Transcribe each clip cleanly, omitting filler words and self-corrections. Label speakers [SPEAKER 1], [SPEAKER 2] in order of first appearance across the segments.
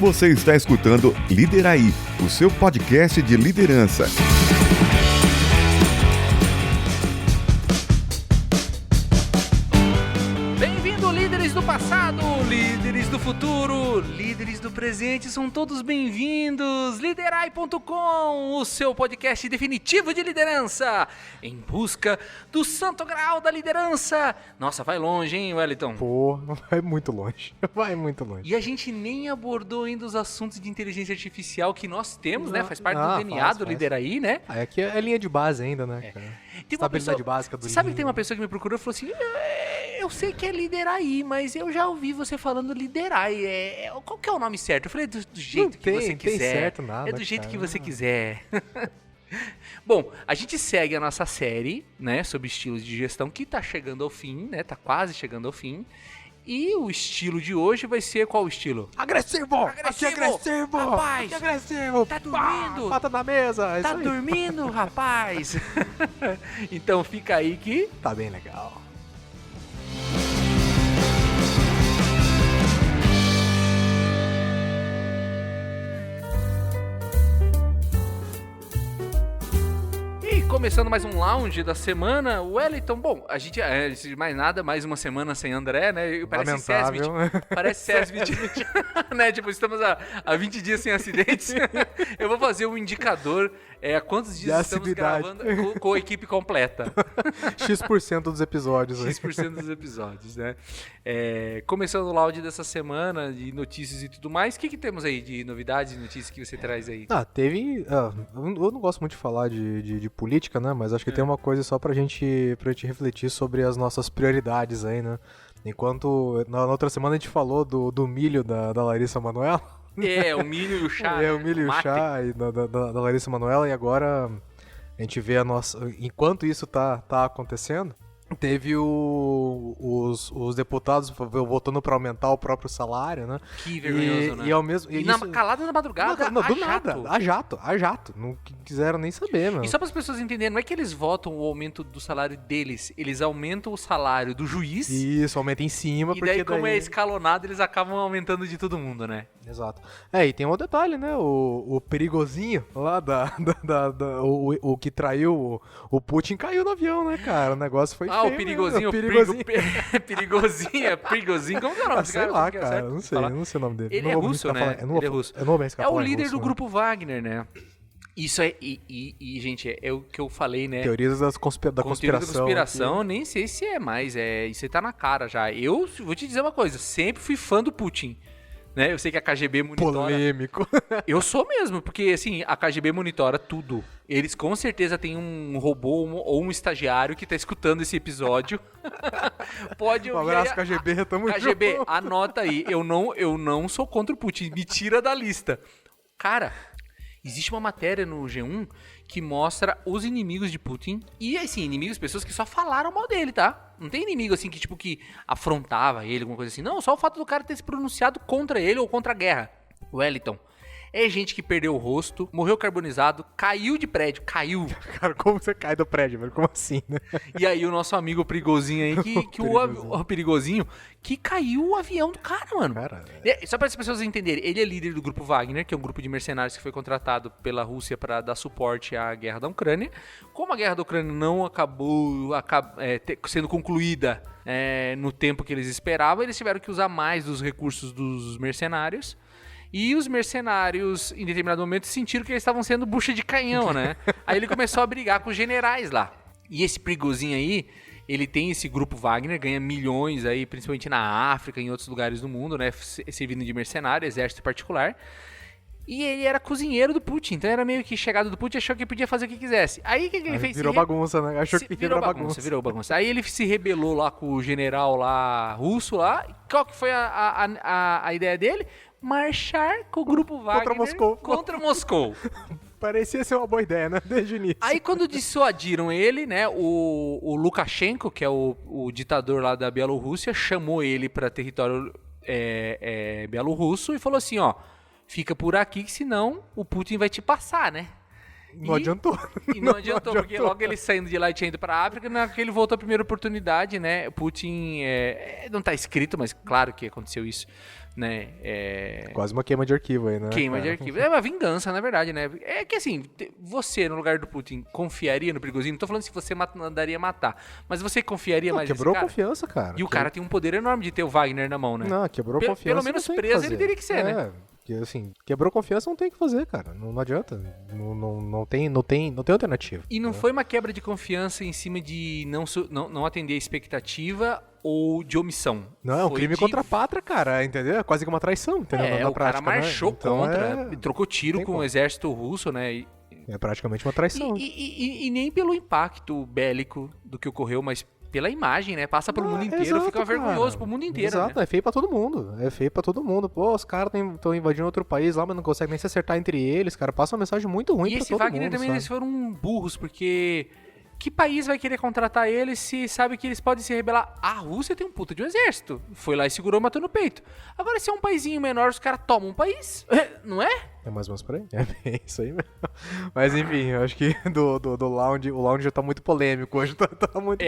[SPEAKER 1] Você está escutando Lideraí, o seu podcast de liderança.
[SPEAKER 2] Bem-vindo, líderes do passado, líderes do futuro, líderes do presente, são todos bem-vindos. Liderai.com, o seu podcast definitivo de liderança, em busca do santo grau da liderança. Nossa, vai longe, hein, Wellington?
[SPEAKER 3] Pô, vai muito longe, vai muito longe.
[SPEAKER 2] E a gente nem abordou ainda os assuntos de inteligência artificial que nós temos, né? Faz parte do DNA do Lideraí, né?
[SPEAKER 3] Aqui é linha de base ainda, né, cara? Estabilidade básica do
[SPEAKER 2] Sabe que tem uma pessoa que me procurou e falou assim: eu sei que é Lideraí, mas eu já ouvi você falando Liderai. Qual que é o nome certo? Eu falei, do jeito que você quiser.
[SPEAKER 3] Não tem certo nada,
[SPEAKER 2] é do jeito
[SPEAKER 3] cara.
[SPEAKER 2] que você quiser. Bom, a gente segue a nossa série, né, sobre estilos de gestão, que tá chegando ao fim, né? Tá quase chegando ao fim. E o estilo de hoje vai ser qual estilo?
[SPEAKER 3] Agressivo! Aqui é agressivo!
[SPEAKER 2] Rapaz!
[SPEAKER 3] Aqui é agressivo!
[SPEAKER 2] Tá dormindo?
[SPEAKER 3] Pata na mesa!
[SPEAKER 2] Tá dormindo, rapaz? Então fica aí que...
[SPEAKER 3] Tá bem legal.
[SPEAKER 2] E começando mais um lounge da semana, Wellington, bom, a gente, antes de mais nada, mais uma semana sem André, né? Parece
[SPEAKER 3] Lamentável.
[SPEAKER 2] Parece SESMIT, né? Tipo, estamos há 20 dias sem acidentes. Eu vou fazer um indicador, quantos dias estamos gravando com a equipe completa.
[SPEAKER 3] X% dos episódios.
[SPEAKER 2] X% dos episódios, né? Começando o lounge dessa semana, de notícias e tudo mais, o que temos aí de novidades e notícias que você traz aí?
[SPEAKER 3] Teve... eu não gosto muito de falar de política, né? Mas acho que tem uma coisa só pra gente refletir sobre as nossas prioridades aí, né? Enquanto na outra semana a gente falou do milho da Larissa Manoela.
[SPEAKER 2] O milho e o chá.
[SPEAKER 3] O milho e o chá da Larissa Manoela. E agora a gente vê a nossa... Enquanto isso tá acontecendo, teve os deputados votando pra aumentar o próprio salário, né?
[SPEAKER 2] Que vergonhoso, né?
[SPEAKER 3] E ao mesmo...
[SPEAKER 2] calada na madrugada,
[SPEAKER 3] do nada, a jato. Não quiseram nem saber, mano.
[SPEAKER 2] E só para as pessoas entenderem, não é que eles votam o aumento do salário deles, eles aumentam o salário do juiz.
[SPEAKER 3] Isso, aumenta em cima.
[SPEAKER 2] E daí, como é escalonado, eles acabam aumentando de todo mundo, né?
[SPEAKER 3] Exato. E tem um detalhe, né? O perigosinho lá o que traiu o Putin caiu no avião, né, cara? O negócio foi feio.
[SPEAKER 2] O perigosinho. Perigosinho. Como que é o nome desse cara?
[SPEAKER 3] Sei lá, cara. Não sei o nome dele.
[SPEAKER 2] Ele é russo, né?
[SPEAKER 3] Ele é russo. É
[SPEAKER 2] o líder do grupo Wagner, né? Isso gente, é o que eu falei, né?
[SPEAKER 3] Teorias da conspiração.
[SPEAKER 2] Aqui. Nem sei se é mais. Isso aí tá na cara já. Eu vou te dizer uma coisa, sempre fui fã do Putin. Né? Eu sei que a KGB monitora...
[SPEAKER 3] Polêmico.
[SPEAKER 2] Eu sou mesmo, porque assim, a KGB monitora tudo. Eles com certeza têm um robô ou um estagiário que tá escutando esse episódio. Pode ouvir.
[SPEAKER 3] Um abraço, KGB, tamo junto.
[SPEAKER 2] KGB, anota aí. Eu não sou contra o Putin. Me tira da lista. Cara, existe uma matéria no G1 que mostra os inimigos de Putin. E assim, inimigos, pessoas que só falaram mal dele, tá? Não tem inimigo assim que afrontava ele, alguma coisa assim. Não, só o fato do cara ter se pronunciado contra ele ou contra a guerra. Wellington. É gente que perdeu o rosto, morreu carbonizado, caiu de prédio, caiu.
[SPEAKER 3] Cara, como você cai do prédio, velho? Como assim, né?
[SPEAKER 2] E aí o nosso amigo Perigosinho aí, o Perigosinho, que caiu o avião do cara, mano. Só para as pessoas entenderem, ele é líder do grupo Wagner, que é um grupo de mercenários que foi contratado pela Rússia para dar suporte à guerra da Ucrânia. Como a guerra da Ucrânia não acabou sendo concluída no tempo que eles esperavam, eles tiveram que usar mais dos recursos dos mercenários. E os mercenários, em determinado momento, sentiram que eles estavam sendo bucha de canhão, né? Aí ele começou a brigar com os generais lá. E esse Perigosinho aí, ele tem esse grupo Wagner, ganha milhões aí, principalmente na África e em outros lugares do mundo, né? Servindo de mercenário, exército particular. E ele era cozinheiro do Putin, então era meio que chegado do Putin, achou que podia fazer o que quisesse. Aí o que ele fez?
[SPEAKER 3] Virou bagunça, né? Achou que virou bagunça.
[SPEAKER 2] Virou bagunça. Aí ele se rebelou lá com o general lá russo lá. Qual que foi a ideia dele? Marchar com o grupo Wagner contra Moscou.
[SPEAKER 3] Parecia ser uma boa ideia, né? Desde o início.
[SPEAKER 2] Aí quando dissuadiram ele, né? O Lukashenko, que é o ditador lá da Bielorrússia, chamou ele para território bielorrusso e falou assim, ó, fica por aqui que senão o Putin vai te passar, né?
[SPEAKER 3] Não adiantou.
[SPEAKER 2] E não adiantou, porque logo ele saindo de lá e tinha ido pra África, naquele ele voltou à primeira oportunidade, né? Putin, não tá escrito, mas claro que aconteceu isso, né?
[SPEAKER 3] Quase uma queima de arquivo aí, né?
[SPEAKER 2] Queima de arquivo. É uma vingança, na verdade, né? É que assim, você, no lugar do Putin, confiaria no Prigozhin? Não tô falando se você mandaria matar, mas você confiaria mais
[SPEAKER 3] quebrou
[SPEAKER 2] nesse cara?
[SPEAKER 3] confiança, cara.
[SPEAKER 2] E o cara tem um poder enorme de ter o Wagner na mão, né?
[SPEAKER 3] Não, quebrou confiança.
[SPEAKER 2] Pelo menos preso ele teria que ser, né?
[SPEAKER 3] Porque, assim, quebrou confiança, não tem o que fazer, cara. Não adianta. Não tem alternativa.
[SPEAKER 2] E não foi uma quebra de confiança em cima de não atender a expectativa ou de omissão.
[SPEAKER 3] Não, é um
[SPEAKER 2] Foi
[SPEAKER 3] crime contra a pátria, cara, entendeu? É quase que uma traição, entendeu? Na
[SPEAKER 2] o
[SPEAKER 3] prática,
[SPEAKER 2] cara marchou
[SPEAKER 3] né? Então,
[SPEAKER 2] contra, trocou tiro com
[SPEAKER 3] como.
[SPEAKER 2] o exército russo, né?
[SPEAKER 3] É praticamente uma traição.
[SPEAKER 2] E nem pelo impacto bélico do que ocorreu, mas pela imagem, né? Passa pelo mundo inteiro,
[SPEAKER 3] exato,
[SPEAKER 2] fica vergonhoso
[SPEAKER 3] cara.
[SPEAKER 2] pro mundo inteiro,
[SPEAKER 3] Exato,
[SPEAKER 2] né?
[SPEAKER 3] é feio pra todo mundo. É feio pra todo mundo. Pô, os caras estão invadindo outro país lá, mas não conseguem nem se acertar entre eles, cara. Passa uma mensagem muito ruim
[SPEAKER 2] E
[SPEAKER 3] pra
[SPEAKER 2] esse
[SPEAKER 3] todo
[SPEAKER 2] Wagner
[SPEAKER 3] mundo,
[SPEAKER 2] também,
[SPEAKER 3] sabe?
[SPEAKER 2] eles foram burros, porque que país vai querer contratar eles se sabe que eles podem se rebelar? A Rússia tem um puta de um exército. Foi lá e segurou, matou no peito. Agora, se é um paizinho menor, os caras tomam um país, não é?
[SPEAKER 3] É mais ou menos por aí. É bem isso aí mesmo. Mas enfim, eu acho que do lounge, o lounge já tá muito polêmico hoje. Tá muito.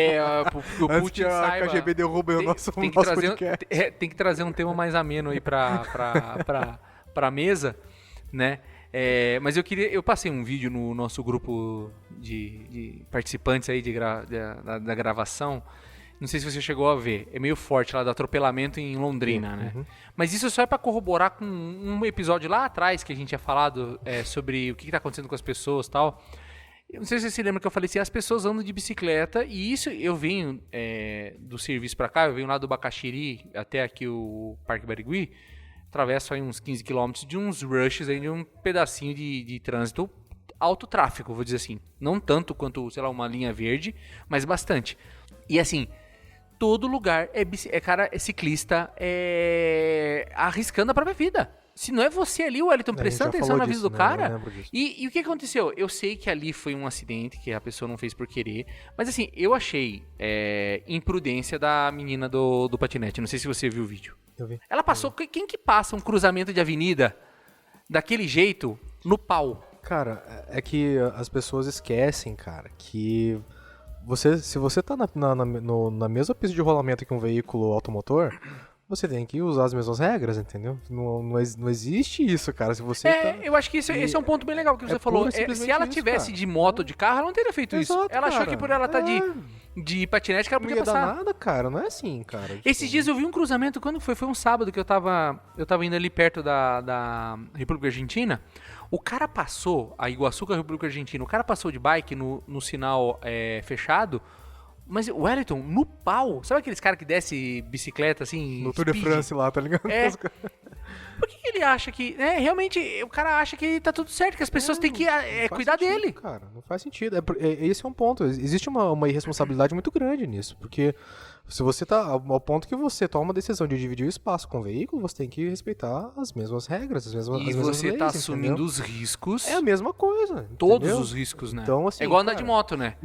[SPEAKER 2] O
[SPEAKER 3] Antes
[SPEAKER 2] Putin
[SPEAKER 3] que a
[SPEAKER 2] saiba...
[SPEAKER 3] KGB derruba o nosso
[SPEAKER 2] tem que
[SPEAKER 3] podcast.
[SPEAKER 2] tem que trazer um tema mais ameno aí pra mesa, né? Mas eu passei um vídeo no nosso grupo de participantes aí da gravação. Não sei se você chegou a ver. É meio forte lá do atropelamento em Londrina, né? Mas isso só é pra corroborar com um episódio lá atrás que a gente tinha falado sobre o que tá acontecendo com as pessoas e tal. Eu não sei se você se lembra que eu falei assim, as pessoas andam de bicicleta, e isso eu venho do serviço pra cá, eu venho lá do Bacaxiri até aqui o Parque Barigui, atravesso aí uns 15 km de uns rushes aí, de um pedacinho de trânsito alto tráfego, vou dizer assim. Não tanto quanto, sei lá, uma linha verde, mas bastante. E assim, todo lugar é ciclista arriscando a própria vida. Se não é você ali, Wellington, prestando atenção na vida do cara. E o que aconteceu? Eu sei que ali foi um acidente, que a pessoa não fez por querer. Mas assim, eu achei imprudência da menina do patinete. Não sei se você viu o vídeo.
[SPEAKER 3] Eu vi.
[SPEAKER 2] Ela passou... Quem que passa um cruzamento de avenida daquele jeito no pau?
[SPEAKER 3] Cara, é que as pessoas esquecem, cara, que se você tá na mesma pista de rolamento que um veículo automotor, você tem que usar as mesmas regras, entendeu? Não existe isso, cara. Se você
[SPEAKER 2] eu acho que esse é um ponto bem legal que você falou. Se ela tivesse de moto ou de carro, ela não teria feito isso. Ela achou que por ela estar de patinete que ela podia passar.
[SPEAKER 3] Não ia dar nada, cara. Não é assim, cara.
[SPEAKER 2] Esses dias eu vi um cruzamento, quando foi? Foi um sábado que eu tava indo ali perto da República Argentina. O cara passou, a Iguaçu com a República Argentina, o cara passou de bike no sinal fechado, mas o Wellington, no pau, sabe aqueles caras que desce bicicleta assim?
[SPEAKER 3] No Tour de France lá, tá ligado?
[SPEAKER 2] Por que ele acha que... realmente, o cara acha que tá tudo certo, que as pessoas têm que cuidar
[SPEAKER 3] sentido,
[SPEAKER 2] dele.
[SPEAKER 3] Cara, não faz sentido. Esse é um ponto. Existe uma irresponsabilidade muito grande nisso, porque se você tá ao ponto que você toma uma decisão de dividir o espaço com o veículo, você tem que respeitar as mesmas regras, as mesmas leis. E
[SPEAKER 2] você tá assumindo os riscos.
[SPEAKER 3] É a mesma coisa.
[SPEAKER 2] Todos
[SPEAKER 3] entendeu?
[SPEAKER 2] os riscos, né?
[SPEAKER 3] Então, assim,
[SPEAKER 2] é igual andar de moto, né?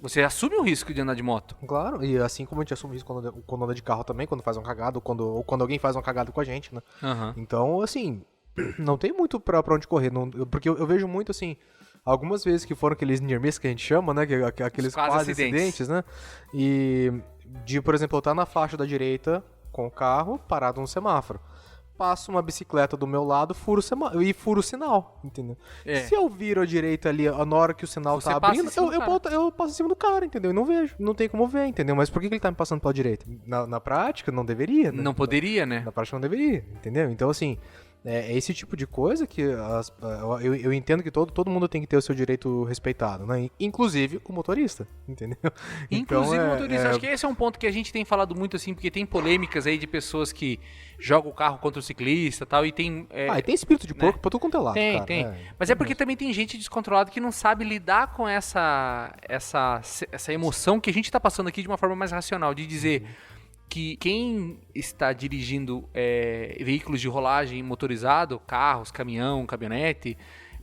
[SPEAKER 3] Você
[SPEAKER 2] assume o risco de andar de moto.
[SPEAKER 3] Claro, e assim como a gente assume o risco quando anda de carro também, quando faz um cagado, ou quando alguém faz uma cagada com a gente, né? Então, assim, não tem muito pra onde correr. Porque eu vejo muito, assim, algumas vezes que foram aqueles near miss que a gente chama, né? Aqueles quase acidentes, né? Por exemplo, eu estar na faixa da direita com o carro parado no semáforo. Passo uma bicicleta do meu lado, furo o sinal, entendeu? Se eu viro à direita ali, na hora que o sinal tá abrindo, eu passo em cima do cara, entendeu? E não vejo, não tem como ver, entendeu? Mas por que ele tá me passando pela direita? Na prática, não deveria, né?
[SPEAKER 2] Não poderia, né?
[SPEAKER 3] Na prática, não deveria, entendeu? Então, assim, é esse tipo de coisa que eu entendo que todo mundo tem que ter o seu direito respeitado, né? Inclusive o motorista, entendeu?
[SPEAKER 2] Inclusive o motorista. Acho que esse é um ponto que a gente tem falado muito, assim, porque tem polêmicas aí de pessoas que jogam o carro contra o ciclista e tal, e tem...
[SPEAKER 3] e tem espírito de porco pra tudo quanto é lado, cara.
[SPEAKER 2] Tem. Mas é porque também tem gente descontrolada que não sabe lidar com essa emoção que a gente tá passando aqui de uma forma mais racional, de dizer... que quem está dirigindo veículos de rolagem motorizado, carros, caminhão, caminhonete,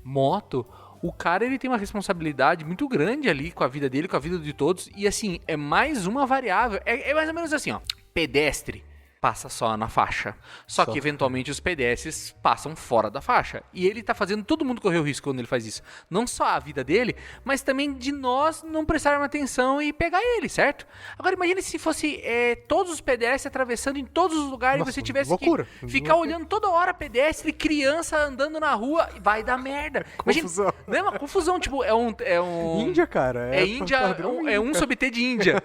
[SPEAKER 2] moto, o cara ele tem uma responsabilidade muito grande ali com a vida dele, com a vida de todos, e assim, é mais uma variável, é mais ou menos assim, ó, pedestre, passa só na faixa. Só que eventualmente os pedestres passam fora da faixa. E ele tá fazendo todo mundo correr o risco quando ele faz isso. Não só a vida dele, mas também de nós não prestarmos atenção e pegar ele, certo? Agora imagine se fosse todos os pedestres atravessando em todos os lugares.
[SPEAKER 3] Nossa,
[SPEAKER 2] e você tivesse
[SPEAKER 3] loucura.
[SPEAKER 2] que ficar olhando toda hora pedestre, criança andando na rua, vai dar merda.
[SPEAKER 3] Confusão.
[SPEAKER 2] Imagina, não é uma confusão, tipo, é um
[SPEAKER 3] Índia, cara.
[SPEAKER 2] é Índia, é um sobre T de Índia.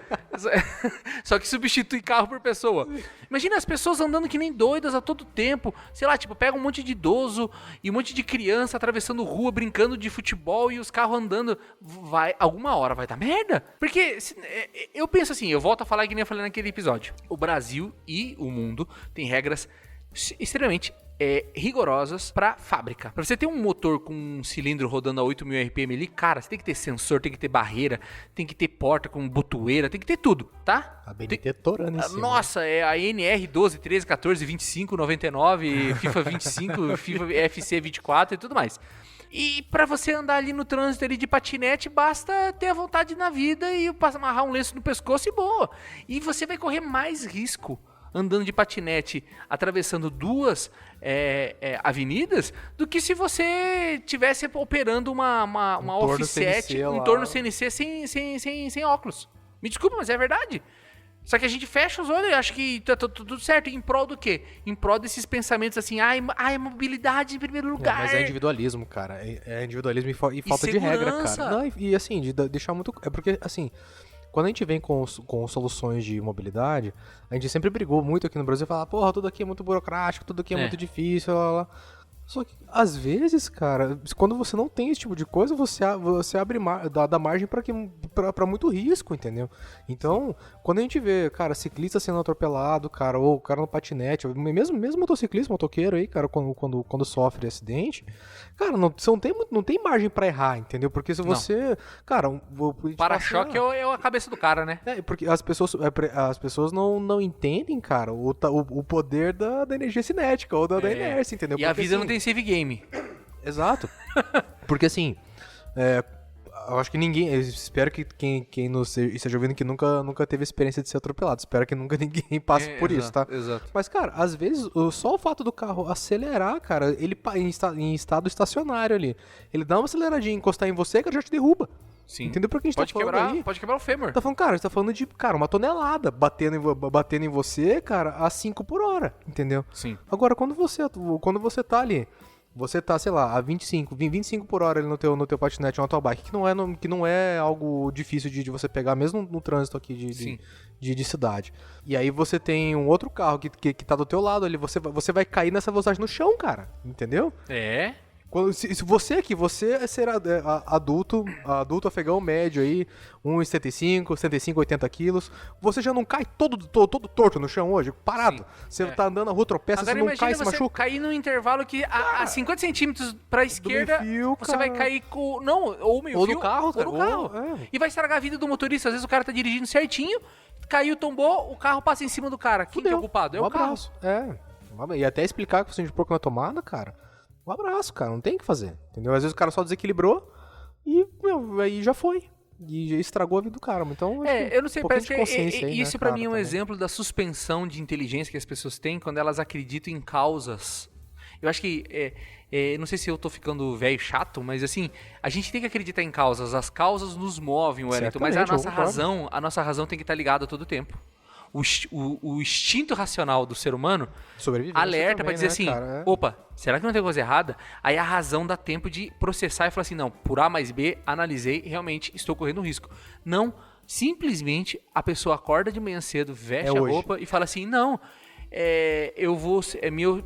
[SPEAKER 2] Só que substitui carro por pessoa. Imagina as pessoas andando que nem doidas a todo tempo. Sei lá, tipo, pega um monte de idoso e um monte de criança atravessando rua, brincando de futebol e os carros andando. Alguma hora vai dar merda. Porque eu penso assim, eu volto a falar que nem eu falei naquele episódio. O Brasil e o mundo têm regras extremamente rigorosas pra fábrica. Pra você ter um motor com um cilindro rodando a 8.000 RPM ali, cara, você tem que ter sensor, tem que ter barreira, tem que ter porta com botoeira, tem que ter tudo, tá?
[SPEAKER 3] A BNT torando em cima.
[SPEAKER 2] Nossa, é a NR 12, 13, 14, 25, 99, FIFA 25, FIFA FC 24 e tudo mais. E pra você andar ali no trânsito ali de patinete, basta ter a vontade na vida e amarrar um lenço no pescoço e boa. E você vai correr mais risco andando de patinete, atravessando duas avenidas, do que se você tivesse operando uma offset, um torno CNC sem óculos. Me desculpa, mas é verdade. Só que a gente fecha os olhos e acha que tá tudo certo. Em prol do quê? Em prol desses pensamentos assim, mobilidade em primeiro lugar.
[SPEAKER 3] Mas é individualismo, cara. É individualismo e falta de regra, cara. Não, e assim, de deixar muito... É porque, assim... Quando a gente vem com soluções de mobilidade, a gente sempre brigou muito aqui no Brasil e fala, porra, tudo aqui é muito burocrático, tudo aqui é muito difícil, lá, lá. Só que, às vezes, cara, quando você não tem esse tipo de coisa, você abre dá margem pra muito risco, entendeu? Então, quando a gente vê, cara, ciclista sendo atropelado, cara, ou o cara no patinete, mesmo motociclista, motoqueiro aí, cara, quando sofre acidente, cara, você não tem margem pra errar, entendeu? Porque se você, não. Cara...
[SPEAKER 2] Para-choque é a cabeça do cara, né?
[SPEAKER 3] Porque as pessoas não entendem, cara, o poder da energia cinética ou da inércia, entendeu?
[SPEAKER 2] E porque, a vida assim, não tem save game.
[SPEAKER 3] Exato. Porque assim, eu acho que ninguém, eu espero que quem nos esteja ouvindo que nunca teve experiência de ser atropelado, espero que nunca ninguém passe por isso, tá?
[SPEAKER 2] Exato.
[SPEAKER 3] Mas, cara, às vezes, só o fato do carro acelerar, cara, ele em estado estacionário ali, ele dá uma aceleradinha, encostar em você, cara, já te derruba.
[SPEAKER 2] Sim.
[SPEAKER 3] Entendeu por que a gente tá falando aí?
[SPEAKER 2] Pode quebrar o fêmur.
[SPEAKER 3] Tá falando, cara, a gente tá falando de, cara, uma tonelada batendo em você, cara, a 5 por hora, entendeu?
[SPEAKER 2] Sim.
[SPEAKER 3] Agora, quando você tá ali, você tá, sei lá, a 25 por hora ali no teu patinete ou na tua bike, que não é algo difícil de você pegar, mesmo no trânsito aqui de cidade. E aí você tem um outro carro que tá do teu lado ali, você vai cair nessa velocidade no chão, cara, entendeu? Se você ser adulto afegão médio aí, 1,75, 75, 80 quilos, você já não cai todo torto no chão hoje, parado. Sim, você tá andando na rua, tropeça, agora, você não cai, se machuca. Você
[SPEAKER 2] cair num intervalo que a 50 centímetros pra esquerda,
[SPEAKER 3] fio,
[SPEAKER 2] você vai cair com... Não, ou meio
[SPEAKER 3] ou
[SPEAKER 2] fio,
[SPEAKER 3] no carro,
[SPEAKER 2] ou no carro. E vai estragar a vida do motorista. Às vezes o cara tá dirigindo certinho, caiu, tombou, o carro passa em cima do cara. Quem que é o culpado? É o carro.
[SPEAKER 3] E até explicar que o focinho de porco na tomada, cara... Um abraço, cara, não tem o que fazer, entendeu? Às vezes o cara só desequilibrou e, aí já foi. E já estragou a vida do cara, então...
[SPEAKER 2] eu não sei, parece que
[SPEAKER 3] aí,
[SPEAKER 2] isso, né, pra mim é um exemplo da suspensão de inteligência que as pessoas têm quando elas acreditam em causas. Eu acho que, não sei se eu tô ficando velho chato, mas assim, a gente tem que acreditar em causas. As causas nos movem, Wellington, mas a nossa razão tem que estar ligada a todo tempo. O instinto racional do ser humano alerta pra dizer, né, assim, cara, opa, será que não tem coisa errada? Aí a razão dá tempo de processar e falar assim, não, por A mais B, analisei, realmente estou correndo risco. Não, simplesmente a pessoa acorda de manhã cedo, veste a roupa e fala assim, não, eu vou,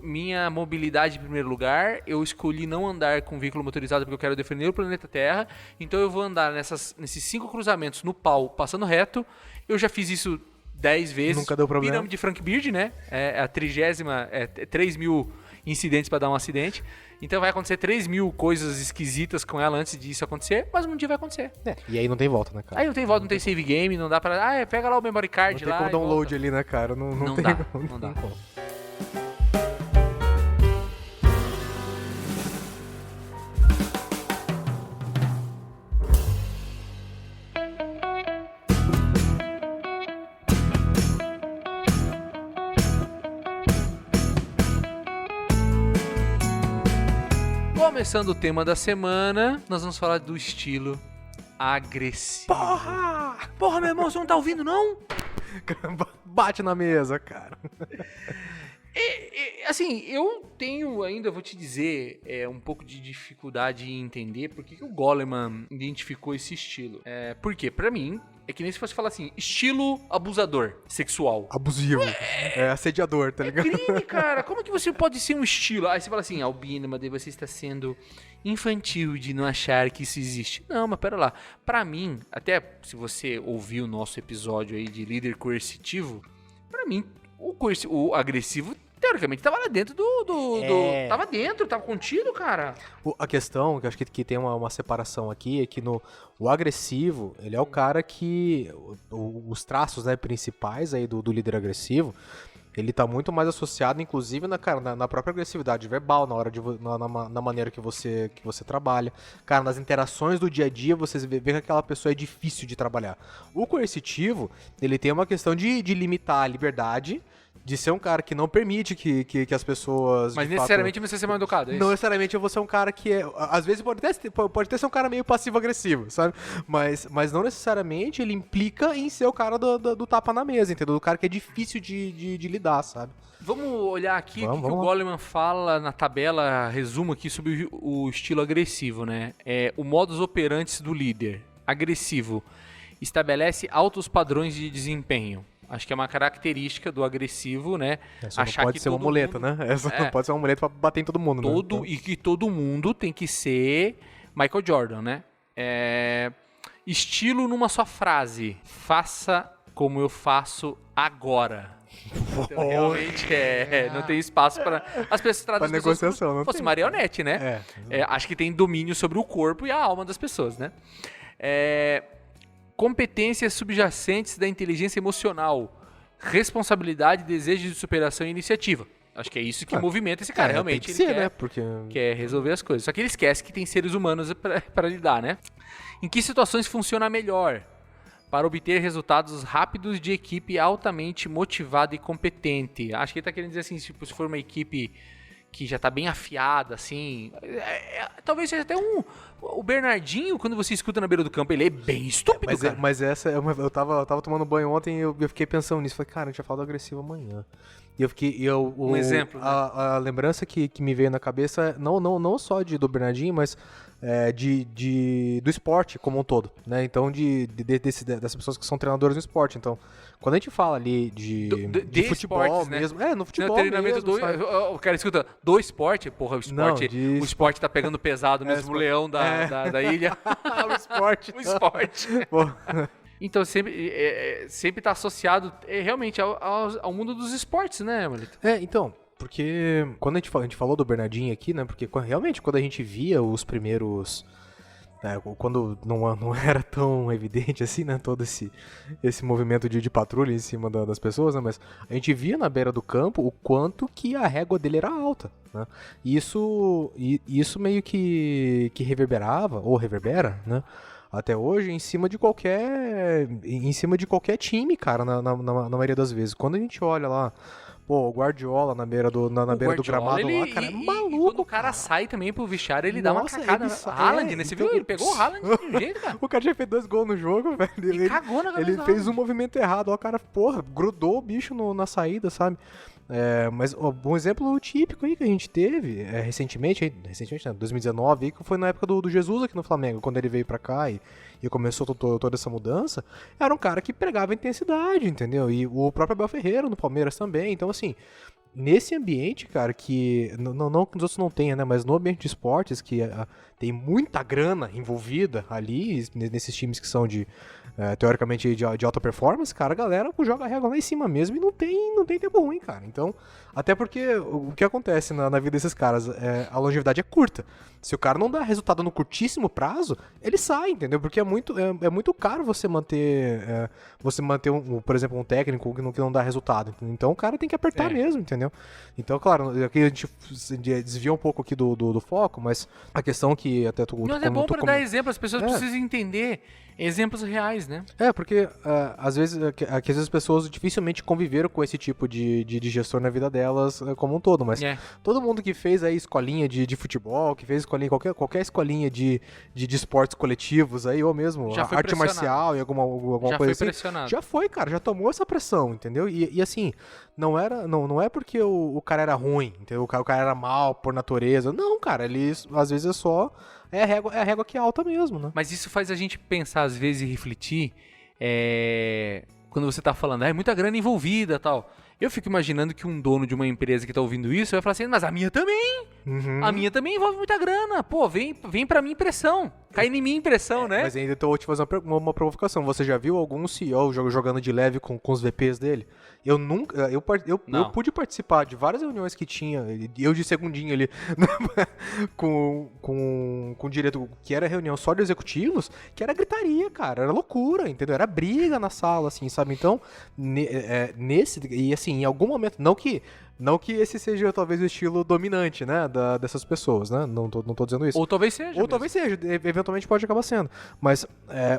[SPEAKER 2] minha mobilidade em primeiro lugar, eu escolhi não andar com veículo motorizado porque eu quero defender o planeta Terra, então eu vou andar nesses 5 cruzamentos no pau, passando reto, eu já fiz isso 10 vezes.
[SPEAKER 3] Nunca deu problema.
[SPEAKER 2] Pirâmide de Frank Beard, né? A 30ª, 3.000 incidentes para dar um acidente. Então vai acontecer 3.000 coisas esquisitas com ela antes disso acontecer, mas um dia vai acontecer.
[SPEAKER 3] E aí não tem volta, né, cara?
[SPEAKER 2] Aí não tem volta, não tem save game, não dá pra... pega lá o memory card lá.
[SPEAKER 3] Não tem como download ali, né, cara? Não tem
[SPEAKER 2] dá,
[SPEAKER 3] como.
[SPEAKER 2] Não dá. Começando o tema da semana, nós vamos falar do estilo agressivo. Porra, meu irmão, você não tá ouvindo, não?
[SPEAKER 3] Bate na mesa, cara.
[SPEAKER 2] Assim, eu tenho ainda, vou te dizer, um pouco de dificuldade em entender por que o Goleman identificou esse estilo. Por quê? Pra mim, é que nem se fosse falar assim, estilo abusador sexual.
[SPEAKER 3] Abusivo. Assediador, tá ligado?
[SPEAKER 2] É crime, cara. Como que você pode ser um estilo? Aí você fala assim, Albino, mas daí você está sendo infantil de não achar que isso existe. Não, mas pera lá. Pra mim, até se você ouviu o nosso episódio aí de líder coercitivo, pra mim, o agressivo, teoricamente, tava lá dentro tava dentro, tava contido, cara.
[SPEAKER 3] A questão, que eu acho que tem uma separação aqui, é que o agressivo, ele é o cara que... Os traços, né, principais aí do líder agressivo, ele tá muito mais associado, inclusive, na própria agressividade verbal, na maneira que você trabalha. Cara, nas interações do dia a dia, você vê que aquela pessoa é difícil de trabalhar. O coercitivo, ele tem uma questão de limitar a liberdade, de ser um cara que não permite que as pessoas...
[SPEAKER 2] Mas necessariamente você ser mal educado, é isso?
[SPEAKER 3] Não necessariamente você é um cara que é... Às vezes pode até ser um cara meio passivo-agressivo, sabe? Mas não necessariamente ele implica em ser o cara do tapa na mesa, entendeu? Do cara que é difícil de lidar, sabe?
[SPEAKER 2] Vamos olhar aqui o que o Goleman fala na tabela, resumo aqui sobre o estilo agressivo, né? O modus operandi do líder. Agressivo. Estabelece altos padrões de desempenho. Acho que é uma característica do agressivo, né?
[SPEAKER 3] Essa não pode ser uma muleta, né? Essa não pode ser uma muleta pra bater em todo mundo, né? Então...
[SPEAKER 2] E que todo mundo tem que ser Michael Jordan, né? Estilo numa só frase. Faça como eu faço agora. Então, realmente, não tem espaço para... As pessoas tratam as pessoas como se fosse marionete, né? Acho que tem domínio sobre o corpo e a alma das pessoas, né? Competências subjacentes da inteligência emocional, responsabilidade, desejo de superação e iniciativa. Acho que é isso que movimenta esse cara. Realmente, ele quer, quer resolver as coisas. Só que ele esquece que tem seres humanos para lidar, né? Em que situações funciona melhor? Para obter resultados rápidos de equipe altamente motivada e competente. Acho que ele está querendo dizer assim, tipo, se for uma equipe que já tá bem afiada, assim. Talvez seja até o Bernardinho, quando você escuta na beira do campo, ele é bem estúpido, cara.
[SPEAKER 3] Mas essa eu tava tomando banho ontem e eu fiquei pensando nisso. Falei, cara, a gente vai falar do agressivo amanhã. E eu fiquei...
[SPEAKER 2] Um exemplo, né?
[SPEAKER 3] A lembrança que me veio na cabeça, não só do Bernardinho, mas do esporte como um todo, né? Então, dessas pessoas que são treinadoras no esporte. Então, quando a gente fala ali de futebol
[SPEAKER 2] esportes,
[SPEAKER 3] mesmo...
[SPEAKER 2] Né?
[SPEAKER 3] No futebol
[SPEAKER 2] treinamento
[SPEAKER 3] mesmo,
[SPEAKER 2] o cara escuta, do esporte? Porra, o esporte, o esporte tá pegando pesado mesmo, o leão da ilha.
[SPEAKER 3] O esporte.
[SPEAKER 2] O esporte. Então, sempre tá associado realmente ao mundo dos esportes, né, Molito?
[SPEAKER 3] Então... Porque quando a gente falou do Bernardinho aqui, né? Porque realmente quando a gente via os primeiros... quando não era tão evidente assim, né? Todo esse movimento de patrulha em cima das pessoas, né? Mas a gente via na beira do campo o quanto que a régua dele era alta, né? E isso meio que reverberava, ou reverbera, né? Até hoje, em cima de qualquer time, cara, na maioria das vezes. Quando a gente olha lá... Pô, o Guardiola na beira do gramado lá, cara, é maluco.
[SPEAKER 2] E quando o cara sai também pro vestiário, ele dá uma cacada. Haaland, né? Você viu? Ele pegou o Haaland de um jeito, cara.
[SPEAKER 3] O cara já fez 2 gols no jogo, velho.
[SPEAKER 2] Ele cagou na cabeça.
[SPEAKER 3] Ele fez um movimento errado. Ó, o cara, porra, grudou o bicho na saída, sabe? Mas um exemplo típico aí que a gente teve recentemente, né, 2019, aí, que foi na época do Jesus aqui no Flamengo, quando ele veio pra cá e começou toda essa mudança, era um cara que pregava intensidade, entendeu? E o próprio Abel Ferreira no Palmeiras também. Então, assim, nesse ambiente, cara, que não que os outros não tenham, né, mas no ambiente de esportes, que tem muita grana envolvida ali, nesses times que são teoricamente de alta performance, cara, a galera joga a régua lá em cima mesmo e não tem tempo ruim, cara. Então, até porque o que acontece na vida desses caras, a longevidade é curta. Se o cara não dá resultado no curtíssimo prazo, ele sai, entendeu? Porque é muito caro você manter por exemplo, um técnico que não dá resultado. Então o cara tem que apertar mesmo, entendeu? Então, claro, aqui a gente desvia um pouco aqui do foco, mas a questão que que até tu...
[SPEAKER 2] Mas é bom pra dar exemplo, as pessoas precisam entender exemplos reais, né?
[SPEAKER 3] Porque às vezes as pessoas dificilmente conviveram com esse tipo de gestor na vida delas como um todo, mas todo mundo que fez aí escolinha de futebol, que fez escolinha, qualquer escolinha de esportes coletivos aí, ou mesmo arte marcial e alguma coisa assim,
[SPEAKER 2] pressionado.
[SPEAKER 3] já foi, cara, já tomou essa pressão, entendeu? E assim, não é porque o cara era ruim, entendeu? O cara era mal por natureza, não, cara, ele às vezes é a régua que é alta mesmo, né?
[SPEAKER 2] Mas isso faz a gente pensar, às vezes, e refletir, quando você tá falando, é muita grana envolvida e tal. Eu fico imaginando que um dono de uma empresa que tá ouvindo isso vai falar assim, mas a minha também.
[SPEAKER 3] Uhum.
[SPEAKER 2] A minha também envolve muita grana. Pô, vem pra mim impressão. Cai em mim impressão, né?
[SPEAKER 3] Mas ainda vou te fazer uma provocação. Você já viu algum CEO jogando de leve com os VPs dele? Eu nunca... Eu pude participar de várias reuniões que tinha, eu de segundinho ali, com o diretor, que era reunião só de executivos, que era gritaria, cara. Era loucura, entendeu? Era briga na sala, assim, sabe? Então, e assim, em algum momento, não que esse seja talvez o estilo dominante, né, dessas pessoas, né? Não tô dizendo isso.
[SPEAKER 2] Ou talvez seja.
[SPEAKER 3] Talvez seja, eventualmente pode acabar sendo. Mas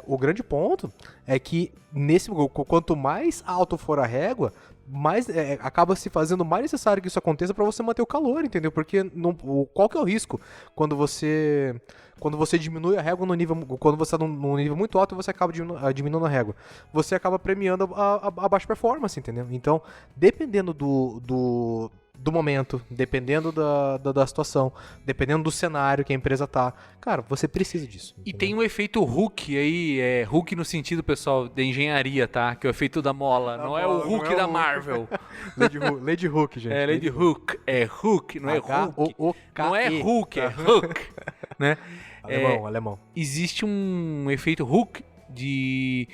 [SPEAKER 3] o grande ponto é que quanto mais alto for a régua, mais acaba se fazendo mais necessário que isso aconteça para você manter o calor, entendeu? Porque qual que é o risco quando você diminui a régua no nível, quando você está num nível muito alto, você acaba diminuindo a régua. Você acaba premiando a baixa performance, entendeu? Então, dependendo do momento, dependendo da situação, dependendo do cenário que a empresa tá, cara, você precisa disso.
[SPEAKER 2] E tem um efeito Hulk aí, Hulk no sentido, pessoal, da engenharia, tá? Que é o efeito da mola, não é o Hulk da Marvel.
[SPEAKER 3] Lady Hulk, gente.
[SPEAKER 2] Lady Hulk, é Hulk, não é Hulk. Não é Hulk, é Hulk, né?
[SPEAKER 3] Alemão.
[SPEAKER 2] Existe um efeito Hulk de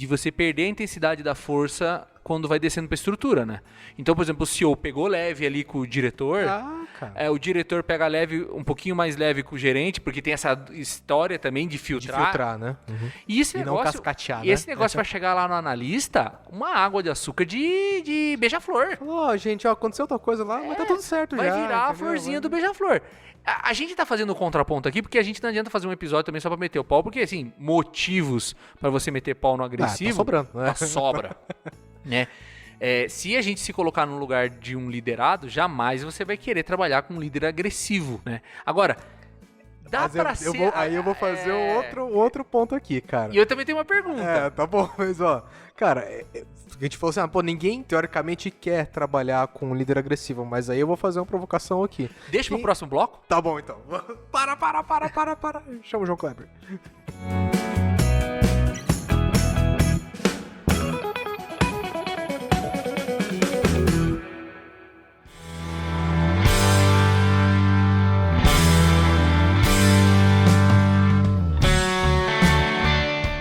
[SPEAKER 2] você perder a intensidade da força quando vai descendo pra estrutura, né? Então, por exemplo, o CEO pegou leve ali com o diretor, o diretor pega leve, um pouquinho mais leve com o gerente, porque tem essa história também de filtrar.
[SPEAKER 3] De filtrar, né? Uhum.
[SPEAKER 2] E esse negócio,
[SPEAKER 3] não cascatear, né?
[SPEAKER 2] Esse negócio vai chegar lá no analista, uma água de açúcar de beija-flor.
[SPEAKER 3] Gente, aconteceu outra coisa lá, mas tá tudo certo já.
[SPEAKER 2] Vai virar a florzinha do beija-flor. A gente tá fazendo o contraponto aqui, porque a gente não adianta fazer um episódio também só pra meter o pau, porque, assim, motivos pra você meter pau no agressivo...
[SPEAKER 3] tá sobrando, né?
[SPEAKER 2] Sobra, né? Se a gente se colocar no lugar de um liderado, jamais você vai querer trabalhar com um líder agressivo, né? Agora, dá pra ser...
[SPEAKER 3] Aí eu vou fazer outro ponto aqui, cara.
[SPEAKER 2] E eu também tenho uma pergunta.
[SPEAKER 3] Tá bom, mas cara... A gente falou assim, ninguém teoricamente quer trabalhar com um líder agressivo, mas aí eu vou fazer uma provocação aqui.
[SPEAKER 2] Deixa pro próximo bloco?
[SPEAKER 3] Tá bom, então. Para. Chama o João Kleber.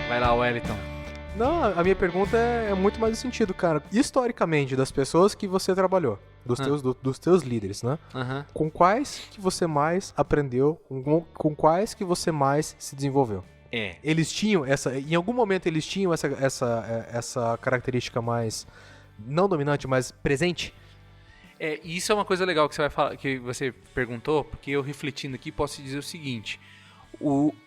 [SPEAKER 2] Vai lá, Wellington.
[SPEAKER 3] Não, a minha pergunta é muito mais no sentido, cara. Historicamente, das pessoas que você trabalhou, dos teus líderes, né?
[SPEAKER 2] Uhum.
[SPEAKER 3] Com quais que você mais aprendeu? Com quais que você mais se desenvolveu? Eles tinham em algum momento eles tinham essa característica mais não dominante, mas presente?
[SPEAKER 2] E isso é uma coisa legal que você vai falar, que você perguntou, porque eu refletindo aqui posso dizer o seguinte: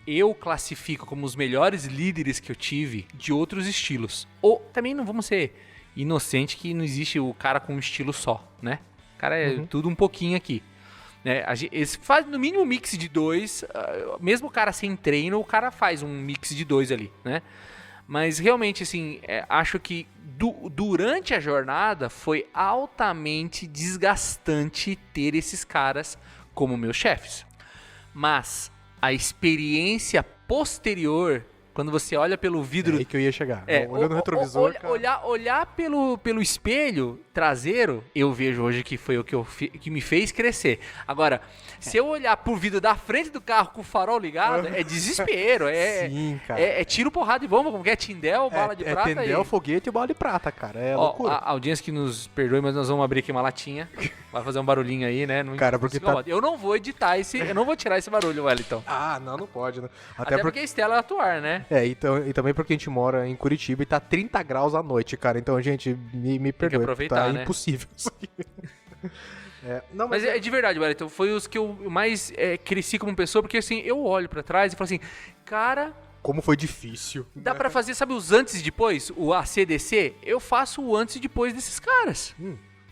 [SPEAKER 2] eu classifico como os melhores líderes que eu tive de outros estilos. Ou também não vamos ser inocente que não existe o cara com um estilo só, né? O cara é tudo um pouquinho aqui. Né? Eles fazem no mínimo um mix de dois, mesmo o cara sem treino, o cara faz um mix de dois ali, né? Mas realmente, assim, acho que durante a jornada foi altamente desgastante ter esses caras como meus chefes. Mas a experiência posterior, quando você olha pelo vidro...
[SPEAKER 3] É aí que eu ia chegar. Olhando no retrovisor,
[SPEAKER 2] olhar pelo espelho traseiro, eu vejo hoje que foi o que me fez crescer. Agora, se eu olhar por vidro da frente do carro com o farol ligado, é desespero.
[SPEAKER 3] Sim, cara.
[SPEAKER 2] É tiro, porrada e bomba, como que é? Tindel, bala de prata.
[SPEAKER 3] Tindel, foguete e bala de prata, cara. É loucura.
[SPEAKER 2] A audiência que nos perdoe, mas nós vamos abrir aqui uma latinha. Vai fazer um barulhinho aí, né?
[SPEAKER 3] Cara, porque
[SPEAKER 2] eu não vou editar eu não vou tirar esse barulho, Wellington.
[SPEAKER 3] Não pode, né?
[SPEAKER 2] Até porque a Estela é atuar, né?
[SPEAKER 3] E também porque a gente mora em Curitiba e tá 30 graus à noite, cara. Então, gente, me perdoe.
[SPEAKER 2] Tem que aproveitar,
[SPEAKER 3] tá
[SPEAKER 2] né?
[SPEAKER 3] impossível isso aqui. Não,
[SPEAKER 2] Mas é de verdade, Wellington, foi os que eu mais cresci como pessoa, porque assim, eu olho pra trás e falo assim, cara,
[SPEAKER 3] como foi difícil.
[SPEAKER 2] dá pra fazer, sabe, os antes e depois? O ACDC? Eu faço o antes e depois desses caras.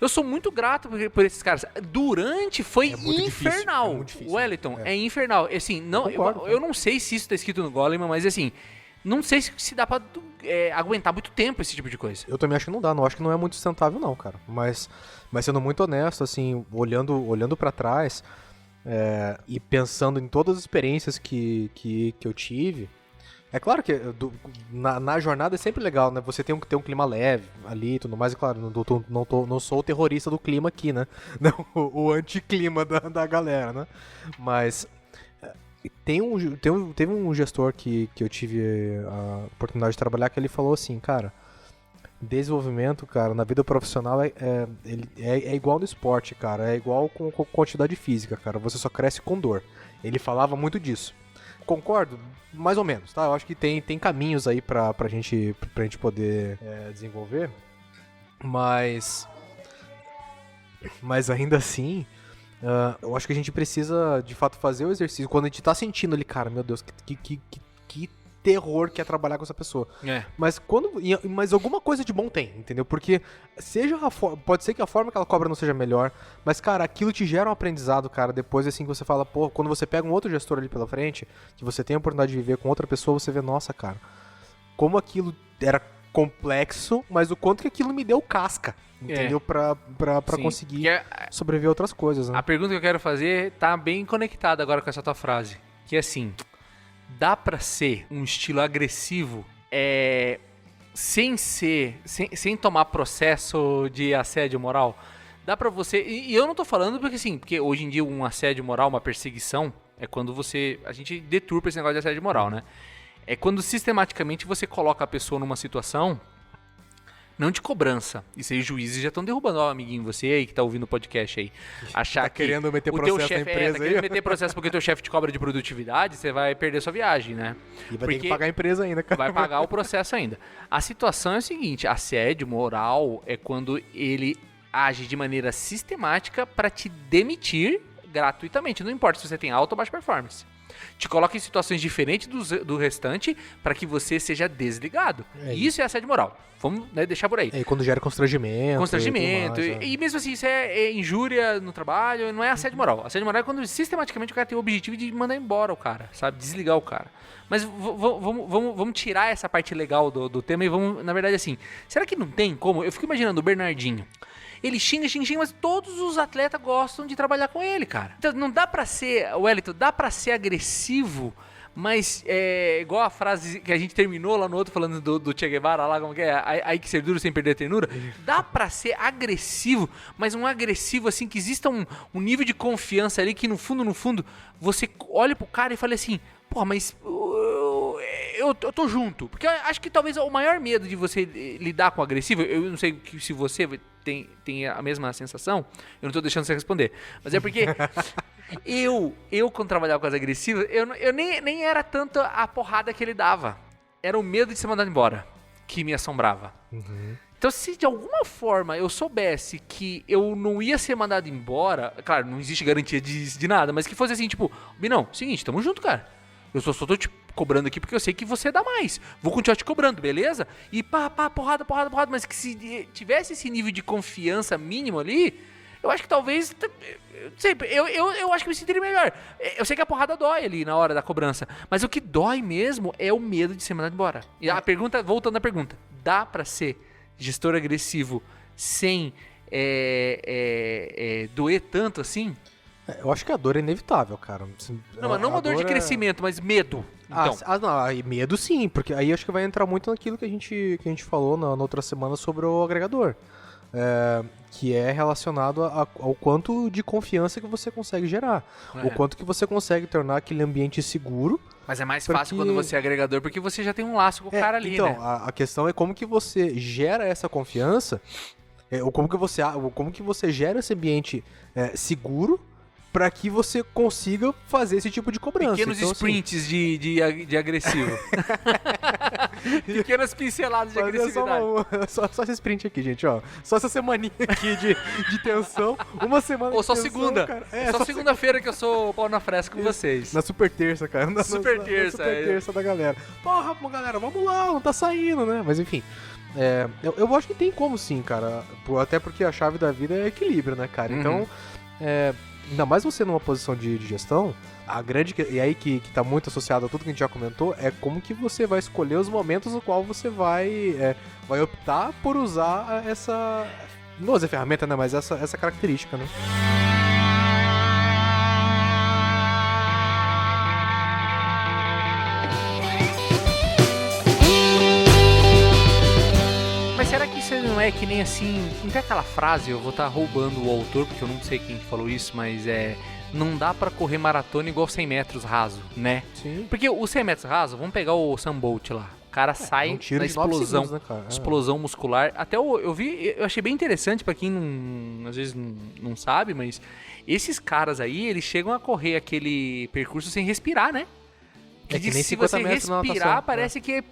[SPEAKER 2] Eu sou muito grato por esses caras. Durante foi
[SPEAKER 3] muito
[SPEAKER 2] infernal.
[SPEAKER 3] difícil, é muito difícil.
[SPEAKER 2] Wellington, é infernal. Assim, não, eu não sei se isso tá escrito no Goleman, mas assim, não sei se dá pra aguentar muito tempo esse tipo de coisa.
[SPEAKER 3] Eu também acho que não dá, não acho que não é muito sustentável não, cara. Mas sendo muito honesto, assim, olhando pra trás e pensando em todas as experiências que eu tive, é claro que na jornada é sempre legal, né? Você tem que ter um clima leve ali e tudo mais, e claro, não sou o terrorista do clima aqui, né? Não, o anticlima da galera, né? Mas teve um gestor que eu tive a oportunidade de trabalhar que ele falou assim, cara, desenvolvimento, cara, na vida profissional é igual no esporte, cara, é igual com quantidade física, cara, você só cresce com dor. Ele falava muito disso. Concordo? Mais ou menos, tá? Eu acho que tem caminhos aí pra gente poder desenvolver, mas ainda assim, eu acho que a gente precisa, de fato, fazer o exercício. Quando a gente tá sentindo ali, cara, meu Deus, que terror que é trabalhar com essa pessoa. Mas alguma coisa de bom tem, entendeu? Porque pode ser que a forma que ela cobra não seja melhor, mas, cara, aquilo te gera um aprendizado, cara, depois, assim, que você fala, pô, quando você pega um outro gestor ali pela frente, que você tem a oportunidade de viver com outra pessoa, você vê, nossa, cara, como aquilo era complexo, mas o quanto que aquilo me deu casca, entendeu? Pra conseguir sobreviver a outras coisas, né?
[SPEAKER 2] A pergunta que eu quero fazer tá bem conectada agora com essa tua frase, que é assim, dá pra ser um estilo agressivo sem tomar processo de assédio moral? Dá pra você... E eu não tô falando porque hoje em dia um assédio moral, uma perseguição, é quando a gente deturpa esse negócio de assédio moral, né? É quando sistematicamente você coloca a pessoa numa situação não de cobrança. Isso aí, juízes já estão derrubando. Ó, amiguinho, você aí que tá ouvindo o podcast aí. Achar que
[SPEAKER 3] querendo meter
[SPEAKER 2] o
[SPEAKER 3] processo
[SPEAKER 2] teu chefe
[SPEAKER 3] na empresa
[SPEAKER 2] tá querendo meter processo porque o teu chefe te cobra de produtividade, você vai perder sua viagem, né?
[SPEAKER 3] E vai ter que pagar a empresa ainda, cara.
[SPEAKER 2] Vai pagar o processo ainda. A situação é a seguinte, assédio moral é quando ele age de maneira sistemática para te demitir gratuitamente. Não importa se você tem alta ou baixa performance. Te coloca em situações diferentes do restante para que você seja desligado. Isso é assédio moral. Vamos deixar por aí.
[SPEAKER 3] E quando gera constrangimento.
[SPEAKER 2] Constrangimento. E mesmo assim, isso é injúria no trabalho, não é assédio moral. Assédio moral é quando sistematicamente o cara tem o objetivo de mandar embora o cara, sabe? Desligar o cara. Mas vamos tirar essa parte legal do tema e vamos, na verdade, assim, será que não tem como? Eu fico imaginando o Bernardinho. Ele xinga, mas todos os atletas gostam de trabalhar com ele, cara. Então não dá pra ser, Wellington, dá pra ser agressivo, mas igual a frase que a gente terminou lá no outro falando do Che Guevara lá, como que é? Aí que ser duro sem perder a ternura. Dá pra ser agressivo, mas um agressivo assim, que exista um nível de confiança ali que no fundo, você olha pro cara e fala assim, pô, mas eu tô junto. Porque eu acho que talvez o maior medo de você lidar com o agressivo, eu não sei se você tem a mesma sensação, eu não tô deixando você responder, mas é porque eu quando trabalhava com as agressivas, eu nem era tanto a porrada que ele dava, era o medo de ser mandado embora que me assombrava. Então, se de alguma forma eu soubesse que eu não ia ser mandado embora, claro, não existe garantia de nada, mas que fosse assim, tipo, Binão, seguinte, tamo junto, cara. Eu só tô te cobrando aqui porque eu sei que você dá mais. Vou continuar te cobrando, beleza? E porrada. Mas que se tivesse esse nível de confiança mínimo ali, eu acho que talvez... Eu acho que eu me sentiria melhor. Eu sei que a porrada dói ali na hora da cobrança. Mas o que dói mesmo é o medo de ser mandado embora. E a pergunta, voltando à pergunta. Dá pra ser gestor agressivo sem doer tanto assim?
[SPEAKER 3] Eu acho que a dor é inevitável, cara.
[SPEAKER 2] Não, mas não uma dor de crescimento, mas medo. Então.
[SPEAKER 3] Não, medo sim, porque aí acho que vai entrar muito naquilo que a gente falou na outra semana sobre o agregador. Que é relacionado ao quanto de confiança que você consegue gerar. O quanto que você consegue tornar aquele ambiente seguro.
[SPEAKER 2] Mas é mais fácil quando você é agregador, porque você já tem um laço com o cara ali,
[SPEAKER 3] então,
[SPEAKER 2] né?
[SPEAKER 3] A questão é como que você gera essa confiança, ou como que você gera esse ambiente seguro, para que você consiga fazer esse tipo de cobrança.
[SPEAKER 2] Pequenos sprints assim, de agressivo. Pequenas pinceladas de
[SPEAKER 3] Fazer
[SPEAKER 2] agressividade.
[SPEAKER 3] só esse sprint aqui, gente, ó. Só essa semaninha aqui de tensão. Uma semana
[SPEAKER 2] Ou
[SPEAKER 3] de
[SPEAKER 2] só
[SPEAKER 3] tensão,
[SPEAKER 2] segunda.
[SPEAKER 3] cara.
[SPEAKER 2] Só segunda-feira que eu sou o pau na fresca com vocês.
[SPEAKER 3] Na super terça, cara. Na
[SPEAKER 2] Super terça,
[SPEAKER 3] super terça da galera. Porra, galera, vamos lá, não tá saindo, né? Mas enfim. Eu acho que tem como sim, cara. Até porque a chave da vida é equilíbrio, né, cara? Então, ainda mais você numa posição de gestão, a grande. E aí que tá muito associado a tudo que a gente já comentou, é como que você vai escolher os momentos no qual você vai optar por usar essa. Não vou dizer ferramenta, né? Mas essa característica, né?
[SPEAKER 2] Mas será que isso não é que nem assim... Não tem aquela frase, eu vou estar roubando o autor, porque eu não sei quem falou isso, mas não dá pra correr maratona igual 100 metros raso, né?
[SPEAKER 3] Sim.
[SPEAKER 2] Porque o 100 metros raso, vamos pegar o Sam Bolt lá. O cara sai
[SPEAKER 3] um tiro
[SPEAKER 2] na
[SPEAKER 3] de 9
[SPEAKER 2] explosão,
[SPEAKER 3] segundos, né, cara?
[SPEAKER 2] explosão muscular. Até eu achei bem interessante pra quem às vezes não sabe, mas esses caras aí, eles chegam a correr aquele percurso sem respirar, né?
[SPEAKER 3] Que nem
[SPEAKER 2] se
[SPEAKER 3] 50
[SPEAKER 2] você
[SPEAKER 3] metros na
[SPEAKER 2] respirar,
[SPEAKER 3] natação,
[SPEAKER 2] parece que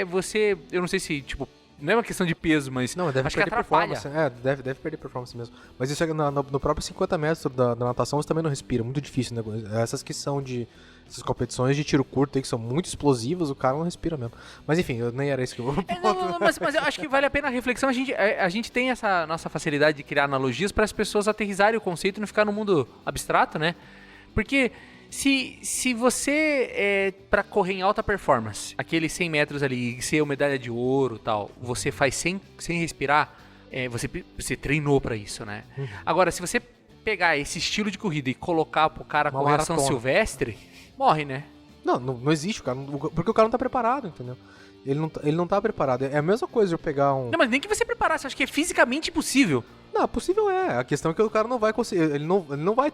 [SPEAKER 2] você... Eu não sei se, tipo... Não é uma questão de peso, mas
[SPEAKER 3] Não, deve
[SPEAKER 2] acho que
[SPEAKER 3] perder
[SPEAKER 2] atrapalha.
[SPEAKER 3] performance. Deve perder performance mesmo. Mas isso no próprio 50 metros da natação você também não respira. Muito difícil, né? Essas que são essas competições de tiro curto aí que são muito explosivas, o cara não respira mesmo. Mas enfim, nem era isso que eu vou...
[SPEAKER 2] Mas eu acho que vale a pena a reflexão. A gente tem essa nossa facilidade de criar analogias para as pessoas aterrissarem o conceito e não ficar no mundo abstrato, né? Porque... Se você, pra correr em alta performance, aqueles 100 metros ali, ser uma medalha de ouro e tal, você faz sem respirar, você treinou pra isso, né? Agora, se você pegar esse estilo de corrida e colocar pro cara
[SPEAKER 3] Uma
[SPEAKER 2] correr a
[SPEAKER 3] maratona.
[SPEAKER 2] São Silvestre, morre, né?
[SPEAKER 3] Não existe, cara. Porque o cara não tá preparado, entendeu? Ele não tá preparado. É a mesma coisa de eu pegar um...
[SPEAKER 2] Não, mas nem que você preparasse, acho que é fisicamente impossível.
[SPEAKER 3] Não, possível é. A questão é que o cara não vai conseguir. Ele não vai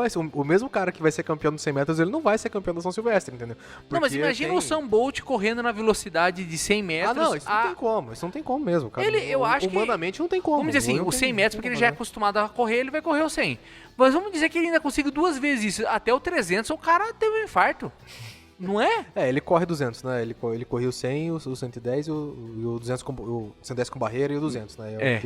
[SPEAKER 3] ser. O mesmo cara que vai ser campeão dos 100 metros, ele não vai ser campeão da São Silvestre, entendeu?
[SPEAKER 2] Não, mas imagina o Sam Bolt correndo na velocidade de 100 metros.
[SPEAKER 3] Não, isso não tem como. Isso não tem como mesmo, cara.
[SPEAKER 2] Eu acho que...
[SPEAKER 3] Humanamente não tem como.
[SPEAKER 2] Vamos dizer assim, o 100 metros, porque ele já é acostumado a correr, ele vai correr o 100. Mas vamos dizer que ele ainda consegue 2 vezes isso. Até o 300, o cara teve um infarto. Não é?
[SPEAKER 3] Ele corre 200, né? Ele corria o 100, o 110 e o 200 o 110 com barreira e o 200, né?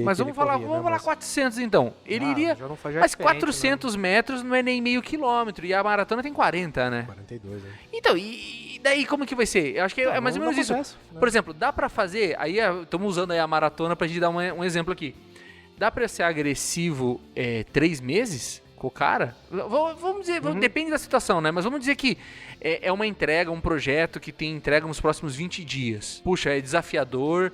[SPEAKER 2] Mas vamos falar 400 então. Ele iria... Mas 400 metros não é nem meio quilômetro. E a maratona tem 40, né?
[SPEAKER 3] 42, né?
[SPEAKER 2] Então, e daí como que vai ser? Eu acho que é mais ou menos isso.
[SPEAKER 3] Acontece, né?
[SPEAKER 2] Por exemplo, dá pra fazer... Aí estamos usando aí a maratona pra gente dar um exemplo aqui. Dá pra ser agressivo 3 meses com o cara? Vamos dizer... Depende da situação, né? Mas vamos dizer que é uma entrega, um projeto que tem entrega nos próximos 20 dias. Puxa, é desafiador...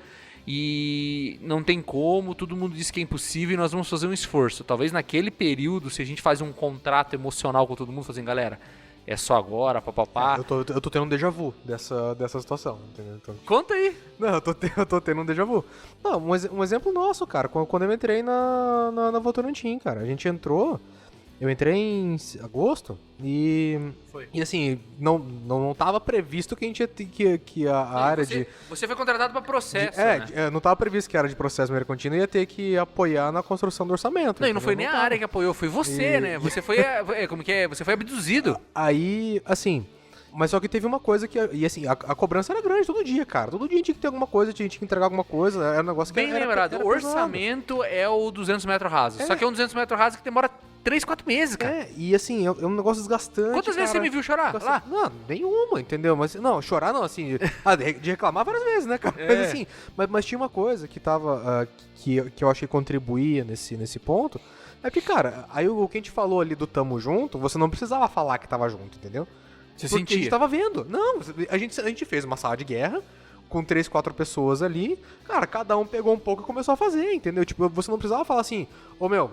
[SPEAKER 2] E não tem como, todo mundo diz que é impossível e nós vamos fazer um esforço. Talvez naquele período, se a gente faz um contrato emocional com todo mundo, fazendo, galera, é só agora, papapá.
[SPEAKER 3] Eu tô tendo um déjà vu dessa situação, entendeu? Então...
[SPEAKER 2] Conta aí.
[SPEAKER 3] Não, eu tô tendo um déjà vu. Não, um exemplo nosso, cara, quando eu entrei na Votorantim, cara. A gente entrou... Eu entrei em agosto e...
[SPEAKER 2] Foi.
[SPEAKER 3] E assim, não tava previsto que a gente ia que a área de...
[SPEAKER 2] Você foi contratado para processo, né?
[SPEAKER 3] Não tava previsto que a área de processo mercantil ia ter que apoiar na construção do orçamento.
[SPEAKER 2] Não, e não foi nem a área que apoiou, foi você, né? Você foi... como que é? Você foi abduzido.
[SPEAKER 3] Aí, assim... Mas só que teve uma coisa que... E assim, a cobrança era grande todo dia, cara. Todo dia a gente tinha que ter alguma coisa, tinha que entregar alguma coisa. Era um negócio que
[SPEAKER 2] Bem lembrado, o orçamento é o 200 metros rasos. Só que é um 200 metros rasos que demora 3, 4 meses, cara.
[SPEAKER 3] E assim, é um negócio desgastante.
[SPEAKER 2] Quantas vezes você me viu chorar? Lá?
[SPEAKER 3] Não, nenhuma, entendeu? Mas, não, chorar não, assim... de reclamar várias vezes, né, cara? Mas assim, mas tinha uma coisa que tava... que eu acho que contribuía nesse ponto. É que, cara, aí o que a gente falou ali do tamo junto, você não precisava falar que tava junto, entendeu?
[SPEAKER 2] Você
[SPEAKER 3] Porque
[SPEAKER 2] sentia?
[SPEAKER 3] a gente tava vendo. Não, a gente fez uma sala de guerra com 3, 4 pessoas ali. Cara, cada um pegou um pouco e começou a fazer, entendeu? Tipo, você não precisava falar assim, meu,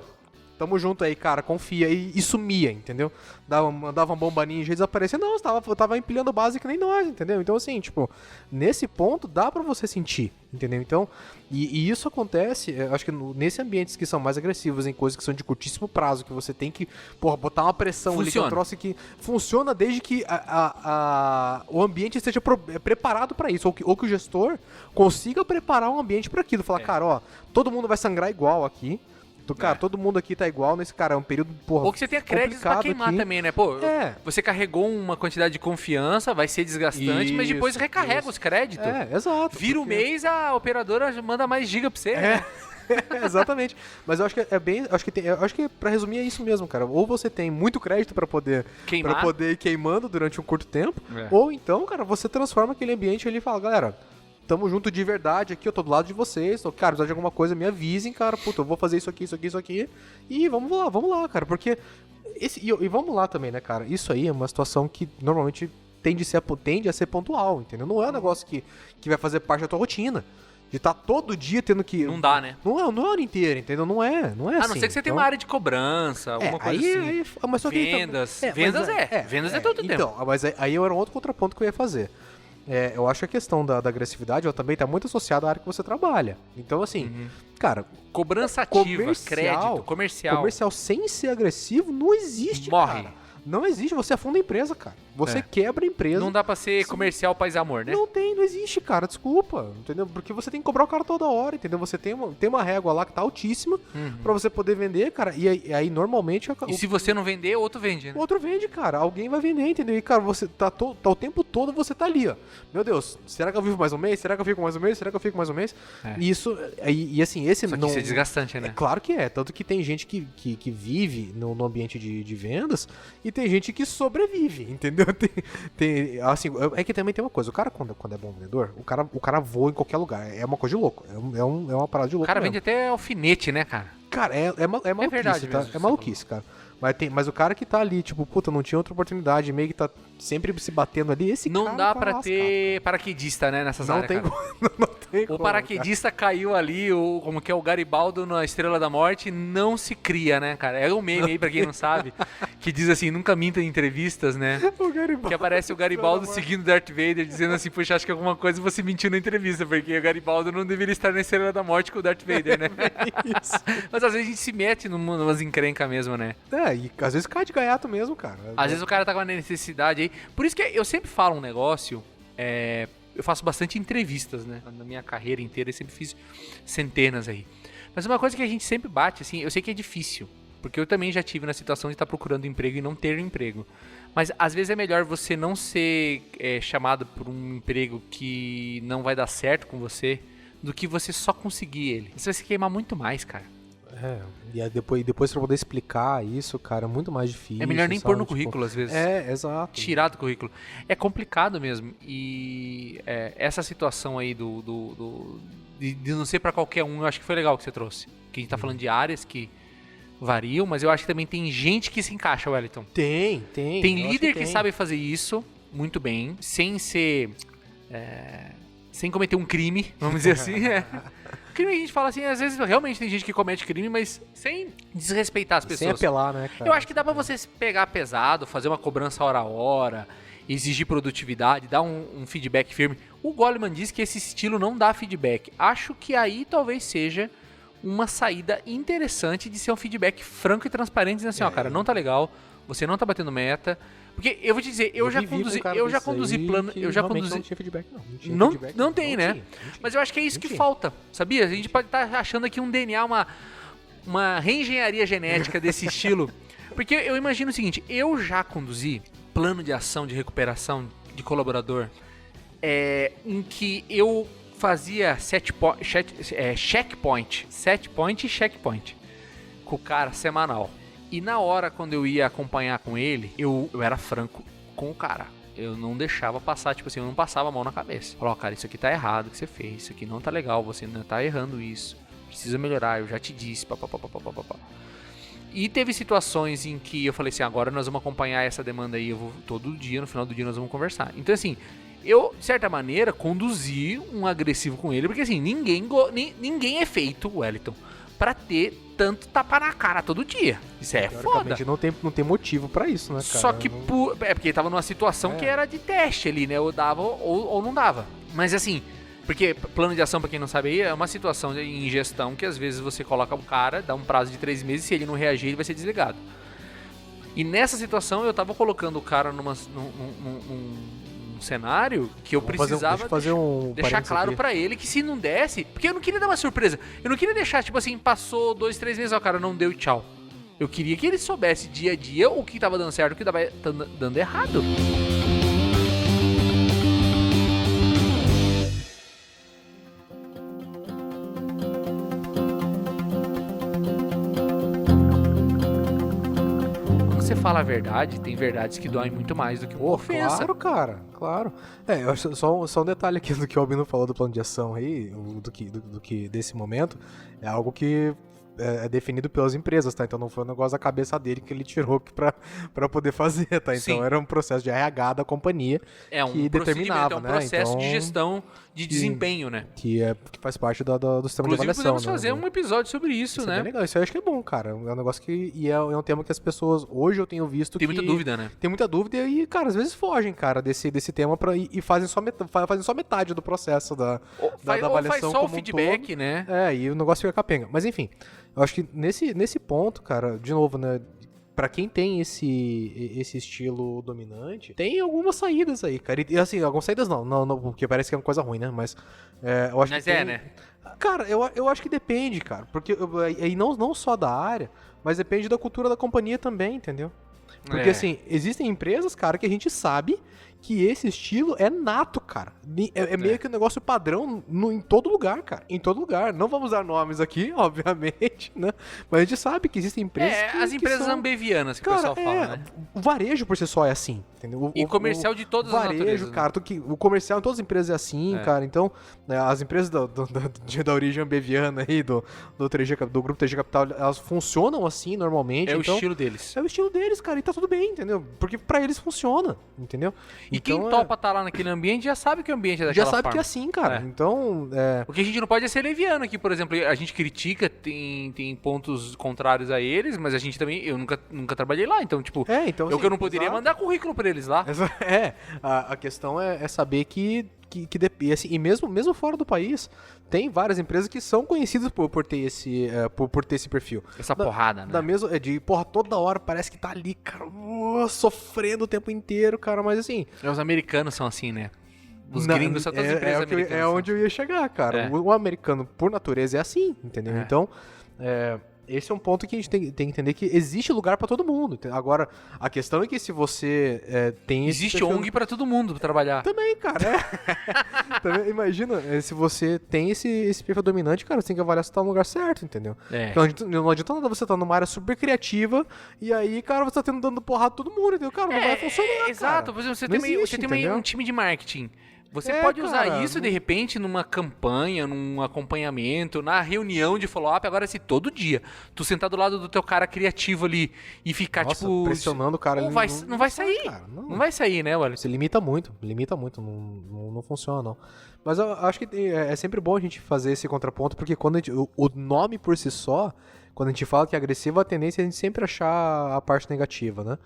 [SPEAKER 3] tamo junto aí, cara, confia. E sumia, entendeu? Mandava uma bomba ninja e desaparecia. Não, você tava empilhando base que nem nós, entendeu? Então, assim, tipo, nesse ponto dá pra você sentir, entendeu? Então, e isso acontece, acho que nesse ambientes que são mais agressivos, em coisas que são de curtíssimo prazo, que você tem que, botar uma pressão ali, que é um troço que funciona desde que o ambiente esteja preparado pra isso, ou que o gestor consiga preparar um ambiente pra aquilo. Falar, cara, todo mundo vai sangrar igual aqui. Cara, todo mundo aqui tá igual nesse, cara, é um período, porra,
[SPEAKER 2] ou que você tenha créditos pra queimar
[SPEAKER 3] aqui.
[SPEAKER 2] também, né? Pô, você carregou uma quantidade de confiança, vai ser desgastante, mas depois recarrega os créditos.
[SPEAKER 3] Exato.
[SPEAKER 2] Vira o mês, a operadora manda mais giga pra você, né?
[SPEAKER 3] Exatamente. Mas eu acho que é bem. Acho que pra resumir é isso mesmo, cara. Ou você tem muito crédito pra poder ir queimando durante um curto tempo, ou então, cara, você transforma aquele ambiente ali e fala, galera, tamo junto de verdade aqui, eu tô do lado de vocês. Cara, precisar de alguma coisa, me avisem, cara. Puta, eu vou fazer isso aqui. E vamos lá, cara. Porque. E vamos lá também, né, cara? Isso aí é uma situação que normalmente tende a ser pontual, entendeu? Não é um negócio que vai fazer parte da tua rotina. De estar todo dia tendo que...
[SPEAKER 2] Não dá, né?
[SPEAKER 3] Não é a hora inteira, entendeu? Não é assim.
[SPEAKER 2] A não ser que você tenha uma área de cobrança, alguma coisa assim.
[SPEAKER 3] Mas só que
[SPEAKER 2] vendas. Vendas é todo tempo. Então,
[SPEAKER 3] mas aí era um outro contraponto que eu ia fazer. Eu acho que a questão da agressividade ela também está muito associada à área que você trabalha. Então, assim, cara...
[SPEAKER 2] Cobrança ativa, crédito, comercial.
[SPEAKER 3] Comercial sem ser agressivo não existe,
[SPEAKER 2] Morre.
[SPEAKER 3] Cara. Não existe, você afunda a empresa, cara. Você quebra a empresa.
[SPEAKER 2] Não dá pra ser comercial paz e amor, né?
[SPEAKER 3] Não existe, cara, desculpa, entendeu? Porque você tem que cobrar o cara toda hora, entendeu? Você tem uma régua lá que tá altíssima pra você poder vender, cara, e aí normalmente...
[SPEAKER 2] E se você não vender, outro vende, né?
[SPEAKER 3] Outro vende, cara, alguém vai vender, entendeu? E, cara, você tá o tempo todo, você tá ali, ó. Meu Deus, será que eu vivo mais um mês? Será que eu fico mais um mês? Será que eu fico mais um mês? E isso, e assim, esse
[SPEAKER 2] não... Isso é desgastante, né?
[SPEAKER 3] É claro que é, tanto que tem gente que vive no ambiente de vendas e tem gente que sobrevive, entendeu? Assim, é que também tem uma coisa, o cara quando é bom vendedor, o cara voa em qualquer lugar, é uma coisa de louco, é uma parada de louco.
[SPEAKER 2] O cara
[SPEAKER 3] mesmo.
[SPEAKER 2] vende até alfinete, né, cara?
[SPEAKER 3] Cara, é maluquice,
[SPEAKER 2] verdade
[SPEAKER 3] tá?
[SPEAKER 2] mesmo,
[SPEAKER 3] É maluquice, cara. Mas o cara que tá ali, tipo, puta, não tinha outra oportunidade, meio que tá sempre se batendo ali, esse
[SPEAKER 2] não
[SPEAKER 3] cara...
[SPEAKER 2] Não dá pra ter paraquedista, né, nessas áreas, cara.
[SPEAKER 3] Não tem como.
[SPEAKER 2] O paraquedista caiu ali, como que é o Garibaldo na Estrela da Morte, não se cria, né, cara? É um meme aí, pra quem não sabe, que diz assim, nunca minta em entrevistas, né? Que aparece o Garibaldo seguindo Darth Vader, dizendo assim, puxa, acho que alguma coisa você mentiu na entrevista, porque o Garibaldo não deveria estar na Estrela da Morte com o Darth Vader, né? Isso. Mas às vezes a gente se mete numas encrencas mesmo, né?
[SPEAKER 3] E às vezes cai de gaiato mesmo, cara.
[SPEAKER 2] Às vezes o cara tá com uma necessidade aí. Por isso que eu sempre falo um negócio, eu faço bastante entrevistas, né? Na minha carreira inteira, eu sempre fiz centenas aí. Mas uma coisa que a gente sempre bate, assim, eu sei que é difícil, porque eu também já tive na situação de estar procurando emprego e não ter emprego. Mas às vezes é melhor você não ser chamado por um emprego que não vai dar certo com você, do que você só conseguir ele. Você vai se queimar muito mais, cara.
[SPEAKER 3] E depois pra poder explicar isso, cara, é muito mais difícil.
[SPEAKER 2] É melhor nem pôr no currículo, às vezes.
[SPEAKER 3] Exato.
[SPEAKER 2] Tirar do currículo. É complicado mesmo. E essa situação aí de não ser pra qualquer um, eu acho que foi legal que você trouxe. Que a gente tá falando de áreas que variam, mas eu acho que também tem gente que se encaixa, Wellington.
[SPEAKER 3] Tem.
[SPEAKER 2] Tem líder que sabe fazer isso muito bem, sem ser... sem cometer um crime, vamos dizer assim, Crime a gente fala assim, às vezes realmente tem gente que comete crime, mas sem desrespeitar as pessoas.
[SPEAKER 3] Sem apelar, né, cara?
[SPEAKER 2] Eu acho que dá pra você pegar pesado, fazer uma cobrança hora a hora, exigir produtividade, dar um feedback firme. O Goleman diz que esse estilo não dá feedback. Acho que aí talvez seja uma saída interessante de ser um feedback franco e transparente, dizendo assim, ó, cara, não tá legal, você não tá batendo meta. Porque eu vou te dizer, eu já conduzi plano,
[SPEAKER 3] não tinha feedback, não.
[SPEAKER 2] Não tem, né? Mas eu acho que é isso que falta, sabia? A gente pode estar achando aqui um DNA, uma reengenharia genética desse estilo. Porque eu imagino o seguinte, eu já conduzi plano de ação de recuperação de colaborador em que eu fazia checkpoint e checkpoint com o cara semanal. E na hora, quando eu ia acompanhar com ele, eu era franco com o cara. Eu não deixava passar, tipo assim, eu não passava a mão na cabeça. Falava, cara, isso aqui tá errado o que você fez, isso aqui não tá legal, você ainda tá errando isso. Precisa melhorar, eu já te disse, papapá. E teve situações em que eu falei assim, agora nós vamos acompanhar essa demanda aí, eu vou todo dia, no final do dia nós vamos conversar. Então assim, eu, de certa maneira, conduzi um agressivo com ele, porque assim, ninguém é feito, Wellington, pra ter tanto tapa na cara todo dia. Isso é foda.
[SPEAKER 3] Não tem motivo pra isso, né, cara?
[SPEAKER 2] Só que porque ele tava numa situação que era de teste ali, né? Ou dava ou não dava. Mas assim, porque plano de ação, pra quem não sabe aí, é uma situação em gestão que às vezes você coloca o cara, dá um prazo de 3 meses, se ele não reagir, ele vai ser desligado. E nessa situação eu tava colocando o cara num cenário que eu precisava deixar claro pra ele que se não desse... Porque eu não queria dar uma surpresa. Eu não queria deixar, tipo assim, passou 2, 3 meses, o cara não deu e tchau. Eu queria que ele soubesse dia a dia o que tava dando certo e o que tava dando errado. Você fala a verdade, tem verdades que doem muito mais do que uma ofensa.
[SPEAKER 3] Claro, cara, claro. Eu acho só um detalhe aqui do que o Albino falou do plano de ação aí, do que desse momento, é algo que é definido pelas empresas, tá? Então não foi um negócio da cabeça dele que ele tirou pra poder fazer, tá? Então
[SPEAKER 2] Sim.
[SPEAKER 3] era um processo de RH da companhia que determinava,
[SPEAKER 2] é um processo de gestão de desempenho, né?
[SPEAKER 3] Que faz parte do sistema
[SPEAKER 2] Inclusive,
[SPEAKER 3] de avaliação.
[SPEAKER 2] podemos fazer um episódio sobre isso, né?
[SPEAKER 3] É bem legal. Isso eu acho que é bom, cara. É um negócio que... E é um tema que as pessoas... Hoje eu tenho visto
[SPEAKER 2] Tem muita dúvida, né?
[SPEAKER 3] Tem muita dúvida e, cara, às vezes fogem, cara, desse tema e fazem só metade do processo da avaliação
[SPEAKER 2] ou faz só o
[SPEAKER 3] como
[SPEAKER 2] feedback,
[SPEAKER 3] todo.
[SPEAKER 2] né?
[SPEAKER 3] E o negócio fica capenga. Mas, enfim, eu acho que nesse ponto, cara, de novo, né? Pra quem tem esse estilo dominante, tem algumas saídas aí, cara. E assim, algumas saídas não, porque parece que é uma coisa ruim, né? Mas eu acho que
[SPEAKER 2] né?
[SPEAKER 3] Cara, eu acho que depende, cara. Porque e não só da área, mas depende da cultura da companhia também, entendeu? Porque assim, existem empresas, cara, que a gente sabe que esse estilo é nato, cara. É meio que um negócio padrão em todo lugar, cara. Em todo lugar. Não vamos dar nomes aqui, obviamente, né? Mas a gente sabe que existem empresas
[SPEAKER 2] as empresas ambevianas que
[SPEAKER 3] cara,
[SPEAKER 2] o pessoal fala, né?
[SPEAKER 3] O varejo por si só é assim, entendeu?
[SPEAKER 2] E comercial de todas as naturezas.
[SPEAKER 3] Cara, o comercial em todas as empresas é assim, cara. Então, as empresas da origem ambeviana aí, do grupo 3G Capital, elas funcionam assim normalmente.
[SPEAKER 2] É o
[SPEAKER 3] então,
[SPEAKER 2] estilo deles.
[SPEAKER 3] É o estilo deles, cara. E tá tudo bem, entendeu? Porque pra eles funciona, entendeu?
[SPEAKER 2] E então, quem topa estar lá naquele ambiente já sabe que o ambiente é daquela forma.
[SPEAKER 3] Já sabe que é assim, cara. Então,
[SPEAKER 2] O que a gente não pode é ser leviano aqui, por exemplo. A gente critica, tem pontos contrários a eles, mas a gente também... Eu nunca trabalhei lá, então, tipo...
[SPEAKER 3] então,
[SPEAKER 2] eu não poderia mandar currículo pra eles lá.
[SPEAKER 3] A questão é saber que assim, e mesmo fora do país, tem várias empresas que são conhecidas por ter esse perfil.
[SPEAKER 2] Essa porrada, né?
[SPEAKER 3] Toda hora parece que tá ali, cara, sofrendo o tempo inteiro, cara, mas assim...
[SPEAKER 2] Os americanos são assim, né? Os gringos são todas as empresas americanas.
[SPEAKER 3] É onde eu ia chegar, cara. O americano, por natureza, é assim, entendeu? Então, esse é um ponto que a gente tem que entender que existe lugar pra todo mundo. Agora, a questão é que se você tem...
[SPEAKER 2] Existe ONG pra todo mundo pra trabalhar.
[SPEAKER 3] Também, cara. Também, imagina, se você tem esse perfil dominante, cara, você tem que avaliar se tá no lugar certo, entendeu? Então, não adianta nada você tá numa área super criativa e aí, cara, você tá dando porrada a todo mundo, entendeu? Cara, não vai funcionar,
[SPEAKER 2] exato. Por exemplo, você tem um time de marketing. Você pode usar isso, de repente, numa campanha, num acompanhamento, na reunião de follow-up, agora assim, todo dia. Tu sentar do lado do teu cara criativo ali e ficar,
[SPEAKER 3] pressionando o cara.
[SPEAKER 2] Não vai sair. Cara, não vai sair, né, Wallace?
[SPEAKER 3] Você limita muito, não funciona, não. Mas eu acho que é sempre bom a gente fazer esse contraponto, porque quando o nome por si só, quando a gente fala que é agressivo, a tendência é a gente sempre achar a parte negativa, né?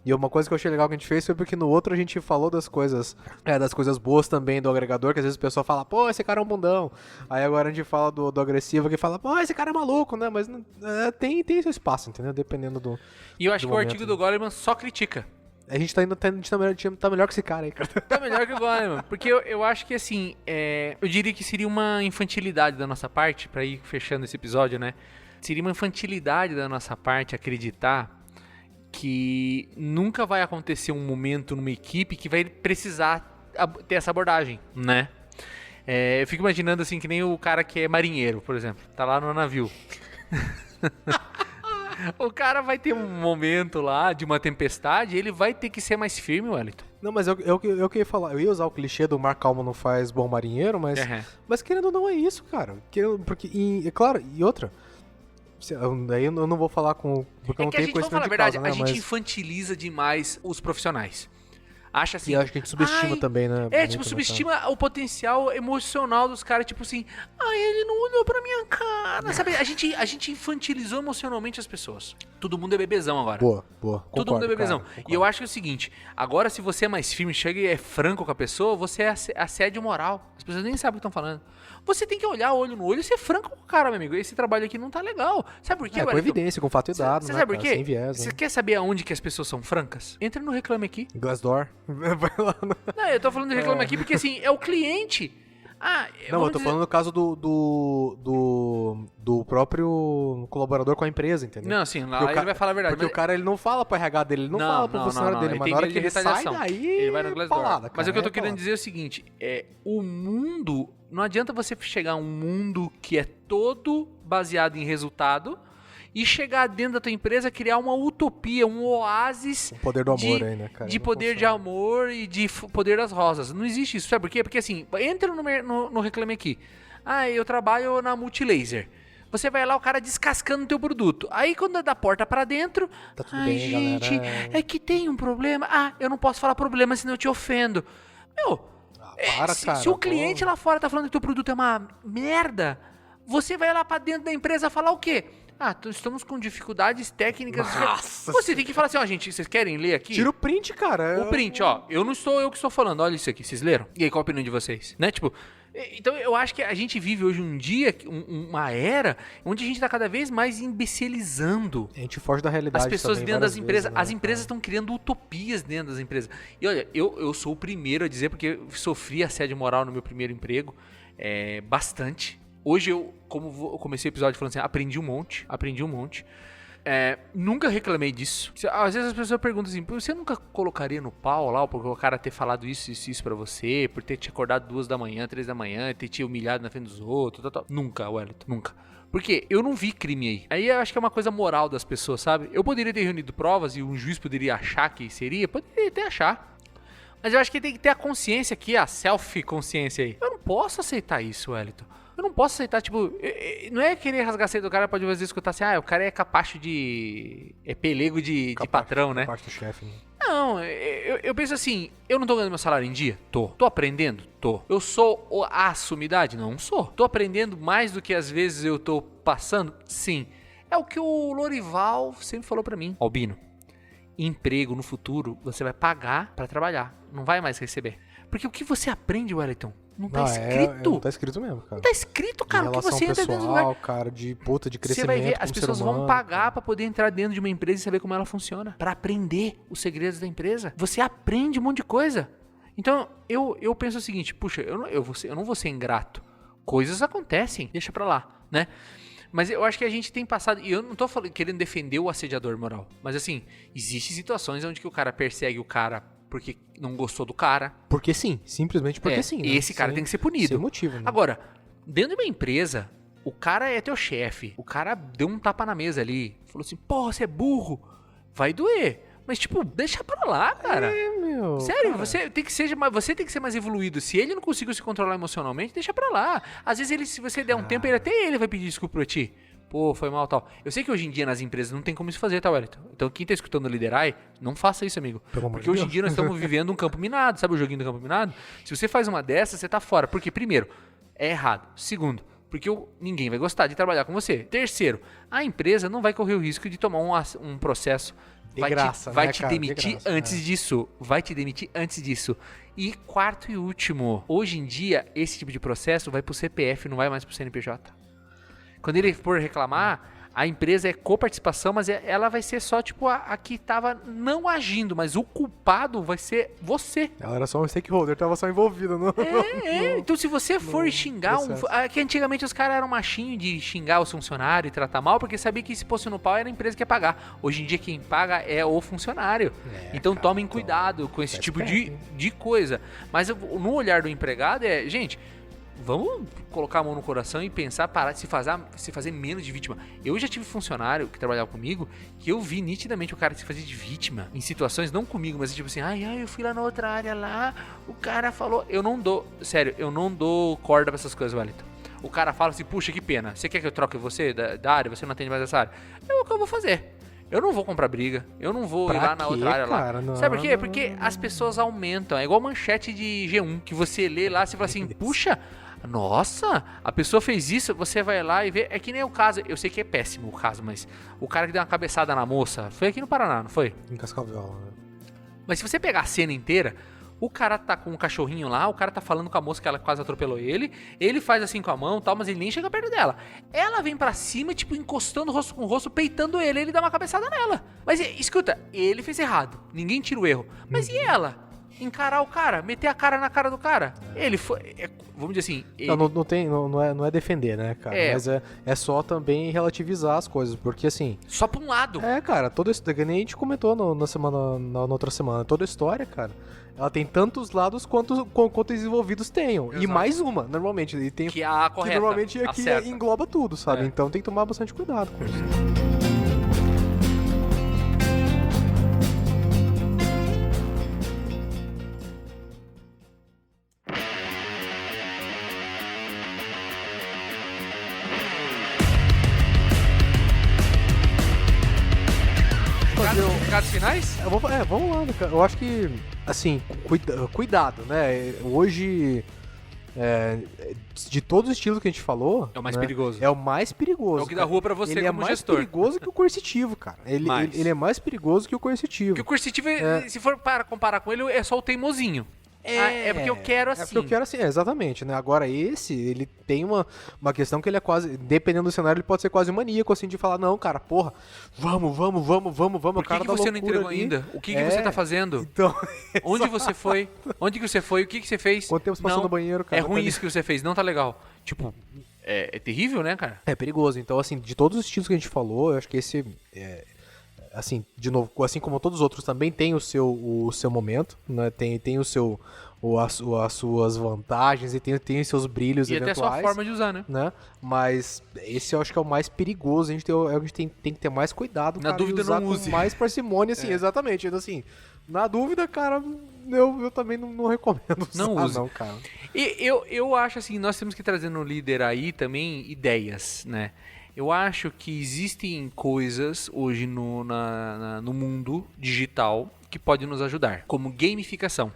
[SPEAKER 3] E uma coisa que eu achei legal que a gente fez foi porque no outro a gente falou das coisas boas também do agregador, que às vezes o pessoal fala, pô, esse cara é um bundão. Aí agora a gente fala do agressivo, que fala, pô, esse cara é maluco, né? Mas tem seu espaço, entendeu? Dependendo do...
[SPEAKER 2] E eu acho que o artigo do Goleman só critica.
[SPEAKER 3] A gente tá melhor que esse cara aí, cara.
[SPEAKER 2] Tá melhor que o Goleman. Porque eu acho que, assim, eu diria que seria uma infantilidade da nossa parte, pra ir fechando esse episódio, né? Seria uma infantilidade da nossa parte acreditar que nunca vai acontecer um momento numa equipe que vai precisar ter essa abordagem, né? Eu fico imaginando assim, que nem o cara que é marinheiro, por exemplo, tá lá no navio. O cara vai ter um momento lá de uma tempestade, ele vai ter que ser mais firme, Wellington.
[SPEAKER 3] Não, mas eu queria falar, eu ia usar o clichê do mar calmo não faz bom marinheiro, mas querendo ou não é isso, cara. Porque, claro, e outra... Daí eu não vou falar porque eu não tenho conhecimento de causa, né?
[SPEAKER 2] A gente infantiliza demais os profissionais. Acha assim...
[SPEAKER 3] E acho que a gente subestima também, né?
[SPEAKER 2] Subestima o potencial emocional dos caras, tipo assim... ele não olhou pra minha cara, sabe? A gente infantilizou emocionalmente as pessoas. Todo mundo é bebezão agora.
[SPEAKER 3] Boa.
[SPEAKER 2] Todo mundo é bebezão. E eu acho que é o seguinte... Agora, se você é mais firme, chega e é franco com a pessoa, você é assédio moral. As pessoas nem sabem o que estão falando. Você tem que olhar olho no olho e ser franco com o cara, meu amigo. Esse trabalho aqui não tá legal. Sabe por quê,
[SPEAKER 3] Com
[SPEAKER 2] Wellington?
[SPEAKER 3] evidência, com fato e dado,
[SPEAKER 2] Você
[SPEAKER 3] né,
[SPEAKER 2] sabe por
[SPEAKER 3] cara?
[SPEAKER 2] quê?
[SPEAKER 3] Sem viés,
[SPEAKER 2] Você
[SPEAKER 3] né?
[SPEAKER 2] quer saber aonde que as pessoas são francas? Entra no Reclame Aqui.
[SPEAKER 3] Glassdoor. Vai lá no...
[SPEAKER 2] Não, eu tô falando do Reclame Aqui porque, assim, é o cliente. Ah,
[SPEAKER 3] Não,
[SPEAKER 2] vamos
[SPEAKER 3] eu tô
[SPEAKER 2] dizer-
[SPEAKER 3] falando no caso do próprio colaborador com a empresa, entendeu?
[SPEAKER 2] Não, assim, lá
[SPEAKER 3] Porque o
[SPEAKER 2] ele
[SPEAKER 3] cara-
[SPEAKER 2] vai falar a verdade.
[SPEAKER 3] Porque
[SPEAKER 2] mas-
[SPEAKER 3] o cara, ele não fala pro RH dele, ele não fala pro funcionário dele,
[SPEAKER 2] ele
[SPEAKER 3] mas
[SPEAKER 2] tem
[SPEAKER 3] na hora
[SPEAKER 2] direito
[SPEAKER 3] que
[SPEAKER 2] de
[SPEAKER 3] ele sai
[SPEAKER 2] retaliação.
[SPEAKER 3] daí,
[SPEAKER 2] Ele vai no Glassdoor.
[SPEAKER 3] palada, cara,
[SPEAKER 2] Mas o que eu tô
[SPEAKER 3] é
[SPEAKER 2] querendo
[SPEAKER 3] palada.
[SPEAKER 2] dizer é o seguinte, o mundo, não adianta você chegar a um mundo que é todo baseado em resultado e chegar dentro da tua empresa, criar uma utopia, um oásis
[SPEAKER 3] O poder do amor
[SPEAKER 2] de,
[SPEAKER 3] aí, né, cara?
[SPEAKER 2] de
[SPEAKER 3] Não
[SPEAKER 2] poder de
[SPEAKER 3] funciona.
[SPEAKER 2] amor e de poder das rosas. Não existe isso, sabe por quê? Porque assim, entra no Reclame Aqui. Ah, eu trabalho na Multilaser. Você vai lá, o cara descascando o teu produto. Aí quando é da porta pra dentro,
[SPEAKER 3] Tá tudo
[SPEAKER 2] ai
[SPEAKER 3] bem,
[SPEAKER 2] gente,
[SPEAKER 3] galera.
[SPEAKER 2] é que tem um problema. Ah, eu não posso falar problema senão eu te ofendo. Meu,
[SPEAKER 3] Para,
[SPEAKER 2] se
[SPEAKER 3] cara,
[SPEAKER 2] o cliente lá fora tá falando que teu produto é uma merda, você vai lá pra dentro da empresa falar o quê? Ah, estamos com dificuldades técnicas.
[SPEAKER 3] Nossa
[SPEAKER 2] Você tem que falar assim, ó, gente, vocês querem ler aqui?
[SPEAKER 3] Tira o print, cara.
[SPEAKER 2] O print, ó, eu não sou eu que estou falando, olha isso aqui, vocês leram? E aí, qual a opinião de vocês? Né, tipo, então eu acho que a gente vive hoje um dia, uma era, onde a gente tá cada vez mais imbecilizando
[SPEAKER 3] A gente foge da realidade
[SPEAKER 2] as pessoas
[SPEAKER 3] também,
[SPEAKER 2] dentro das
[SPEAKER 3] várias
[SPEAKER 2] empresas.
[SPEAKER 3] vezes, né,
[SPEAKER 2] As empresas estão criando utopias dentro das empresas. E olha, eu sou o primeiro a dizer, porque eu sofri assédio moral no meu primeiro emprego, bastante. Hoje eu, eu comecei o episódio falando assim, aprendi um monte. Nunca reclamei disso. Às vezes as pessoas perguntam assim, você nunca colocaria no pau lá, porque o cara ter falado isso pra você, por ter te acordado 2 da manhã, 3 da manhã, ter te humilhado na frente dos outros, tal. Nunca, Wellington, nunca. Porque eu não vi crime aí. Aí eu acho que é uma coisa moral das pessoas, sabe? Eu poderia ter reunido provas e um juiz poderia achar que seria, poderia até achar. Mas eu acho que tem que ter a consciência aqui, a self-consciência aí. Eu não posso aceitar isso, Wellington. Eu não posso aceitar, tipo, não é querer rasgar cedo do cara, pode às vezes escutar assim, o cara é capacho de... é pelego de patrão, né?
[SPEAKER 3] Parte do chefe, né?
[SPEAKER 2] Não, eu penso assim, eu não tô ganhando meu salário em dia? Tô. Tô aprendendo? Tô. Eu sou a sumidade? Não sou. Tô aprendendo mais do que às vezes eu tô passando? Sim. É o que o Lorival sempre falou pra mim. Albino, emprego no futuro, você vai pagar pra trabalhar, não vai mais receber. Porque o que você aprende, Wellington, não tá escrito.
[SPEAKER 3] Não tá escrito mesmo, cara.
[SPEAKER 2] Não tá escrito, cara.
[SPEAKER 3] Em
[SPEAKER 2] O que
[SPEAKER 3] relação
[SPEAKER 2] você entra dentro do lugar.
[SPEAKER 3] pessoal, cara, de
[SPEAKER 2] Você
[SPEAKER 3] crescimento
[SPEAKER 2] vai ver, as
[SPEAKER 3] como
[SPEAKER 2] pessoas
[SPEAKER 3] ser
[SPEAKER 2] vão
[SPEAKER 3] humano,
[SPEAKER 2] pagar pra poder entrar dentro de uma empresa e saber como ela funciona. Pra aprender os segredos da empresa. Você aprende um monte de coisa. Então, eu penso o seguinte, puxa, eu não vou ser ingrato. Coisas acontecem, deixa pra lá, né? Mas eu acho que a gente tem passado, e eu não tô querendo defender o assediador moral, mas assim, existem situações onde que o cara persegue o cara porque não gostou do cara.
[SPEAKER 3] Porque sim, simplesmente porque sim. Né?
[SPEAKER 2] Esse cara tem que ser punido.
[SPEAKER 3] Sem motivo, né?
[SPEAKER 2] Agora, dentro de uma empresa, o cara é teu chefe. O cara deu um tapa na mesa ali. Falou assim, porra, você é burro. Vai doer. Mas, tipo, deixa pra lá, cara.
[SPEAKER 3] Meu,
[SPEAKER 2] Sério,
[SPEAKER 3] cara.
[SPEAKER 2] você tem que ser mais evoluído. Se ele não conseguiu se controlar emocionalmente, deixa pra lá. Às vezes, se você der um tempo, até ele vai pedir desculpa pra ti. Pô, foi mal, tal. Eu sei que hoje em dia nas empresas não tem como isso fazer, tá, Wellington? Então quem tá escutando o Liderai, não faça isso, amigo.
[SPEAKER 3] Pelo amor
[SPEAKER 2] Porque
[SPEAKER 3] de
[SPEAKER 2] hoje em
[SPEAKER 3] Deus.
[SPEAKER 2] dia nós estamos vivendo um campo minado, sabe o joguinho do campo minado? Se você faz uma dessas, você tá fora. Porque, primeiro, é errado. Segundo, porque ninguém vai gostar de trabalhar com você. Terceiro, a empresa não vai correr o risco de tomar um processo.
[SPEAKER 3] De graça,
[SPEAKER 2] vai
[SPEAKER 3] né,
[SPEAKER 2] te
[SPEAKER 3] cara? De
[SPEAKER 2] demitir
[SPEAKER 3] graça,
[SPEAKER 2] antes disso. Vai te demitir antes disso. E quarto e último, hoje em dia, esse tipo de processo vai pro CPF, não vai mais pro CNPJ. Quando ele for reclamar, a empresa é coparticipação, mas ela vai ser só tipo a que tava não agindo, mas o culpado vai ser você.
[SPEAKER 3] Ela era só um stakeholder, tava só envolvida no...
[SPEAKER 2] Então se você for xingar que antigamente os caras eram machinhos de xingar os funcionários e tratar mal, porque sabia que se fosse no pau era a empresa que ia pagar. Hoje em dia quem paga é o funcionário. Então tomem cuidado com esse tipo de coisa. Mas no olhar do empregado gente, vamos colocar a mão no coração e pensar, parar de se fazer menos de vítima. Eu já tive funcionário que trabalhava comigo, que eu vi nitidamente o cara se fazer de vítima, em situações, não comigo, mas tipo assim, eu fui lá na outra área lá, o cara falou, eu não dou corda pra essas coisas, Wellington. O cara fala assim, puxa, que pena, você quer que eu troque você da área, você não atende mais essa área? É o que eu vou fazer. Eu não vou comprar briga, eu não vou ir lá na outra área
[SPEAKER 3] cara?
[SPEAKER 2] lá.
[SPEAKER 3] Não,
[SPEAKER 2] Sabe por quê? Porque as pessoas aumentam, é igual manchete de G1, que você lê lá, você fala assim, puxa, nossa, a pessoa fez isso, você vai lá e vê. É que nem o caso, eu sei que é péssimo o caso, mas o cara que deu uma cabeçada na moça, foi aqui no Paraná, não foi?
[SPEAKER 3] Em Cascavel, né?
[SPEAKER 2] Mas se você pegar a cena inteira, O cara tá com um cachorrinho lá, o cara tá falando com a moça que ela quase atropelou ele faz assim com a mão e tal, mas ele nem chega perto dela. Ela vem pra cima, tipo, encostando o rosto com o rosto, peitando ele dá uma cabeçada nela. Mas escuta, ele fez errado, ninguém tira o erro. Mas e ela? Encarar o cara, meter a cara na cara do cara. Ele foi, vamos dizer assim... Ele...
[SPEAKER 3] Não é defender, né, cara? Mas é só também relativizar as coisas, porque assim...
[SPEAKER 2] Só pra um lado.
[SPEAKER 3] Cara, toda isso que nem a gente comentou na outra semana, toda a história, cara, ela tem tantos lados quanto desenvolvidos tenham. Exato. E mais uma, normalmente. E tem,
[SPEAKER 2] que é a correta,
[SPEAKER 3] que normalmente aqui engloba tudo, sabe? Então tem que tomar bastante cuidado com isso.
[SPEAKER 2] Recados finais?
[SPEAKER 3] Vamos lá, cara. Eu acho que, assim, cuidado, né? Hoje, de todos os estilos que a gente falou...
[SPEAKER 2] É o mais perigoso.
[SPEAKER 3] É o mais perigoso.
[SPEAKER 2] É o que dá rua pra você como gestor.
[SPEAKER 3] Ele é mais perigoso que o coercitivo, cara. Ele é mais perigoso que o coercitivo.
[SPEAKER 2] Porque o coercitivo, se for para comparar com ele, é só o teimosinho. É porque eu quero assim.
[SPEAKER 3] É porque eu quero assim, exatamente, né? Agora ele tem uma questão que ele é quase, dependendo do cenário, ele pode ser quase maníaco, assim, de falar, não, cara, porra, vamos.
[SPEAKER 2] Por que você não entregou ainda? O que você tá fazendo?
[SPEAKER 3] Então,
[SPEAKER 2] onde você foi? Onde que você foi? O que você fez?
[SPEAKER 3] Quanto tempo você passou no banheiro, cara?
[SPEAKER 2] É ruim isso que você fez, não tá legal. Tipo, é terrível, né, cara?
[SPEAKER 3] É perigoso. Então, assim, de todos os estilos que a gente falou, eu acho que esse... assim, de novo, assim como todos os outros, também tem o seu momento, né? Tem as suas vantagens e tem os seus brilhos
[SPEAKER 2] e
[SPEAKER 3] eventuais.
[SPEAKER 2] E até a sua forma de usar, né?
[SPEAKER 3] Mas esse eu acho que é o mais perigoso, a gente tem que ter mais cuidado,
[SPEAKER 2] na
[SPEAKER 3] cara,
[SPEAKER 2] dúvida
[SPEAKER 3] e usar
[SPEAKER 2] não use.
[SPEAKER 3] com mais parcimônia, assim, exatamente. Então, assim, na dúvida, cara, eu também não recomendo usar,
[SPEAKER 2] não use.
[SPEAKER 3] Não, cara.
[SPEAKER 2] E eu acho assim, nós temos que trazer no líder aí também ideias, né? Eu acho que existem coisas hoje no mundo digital que podem nos ajudar, como gamificação.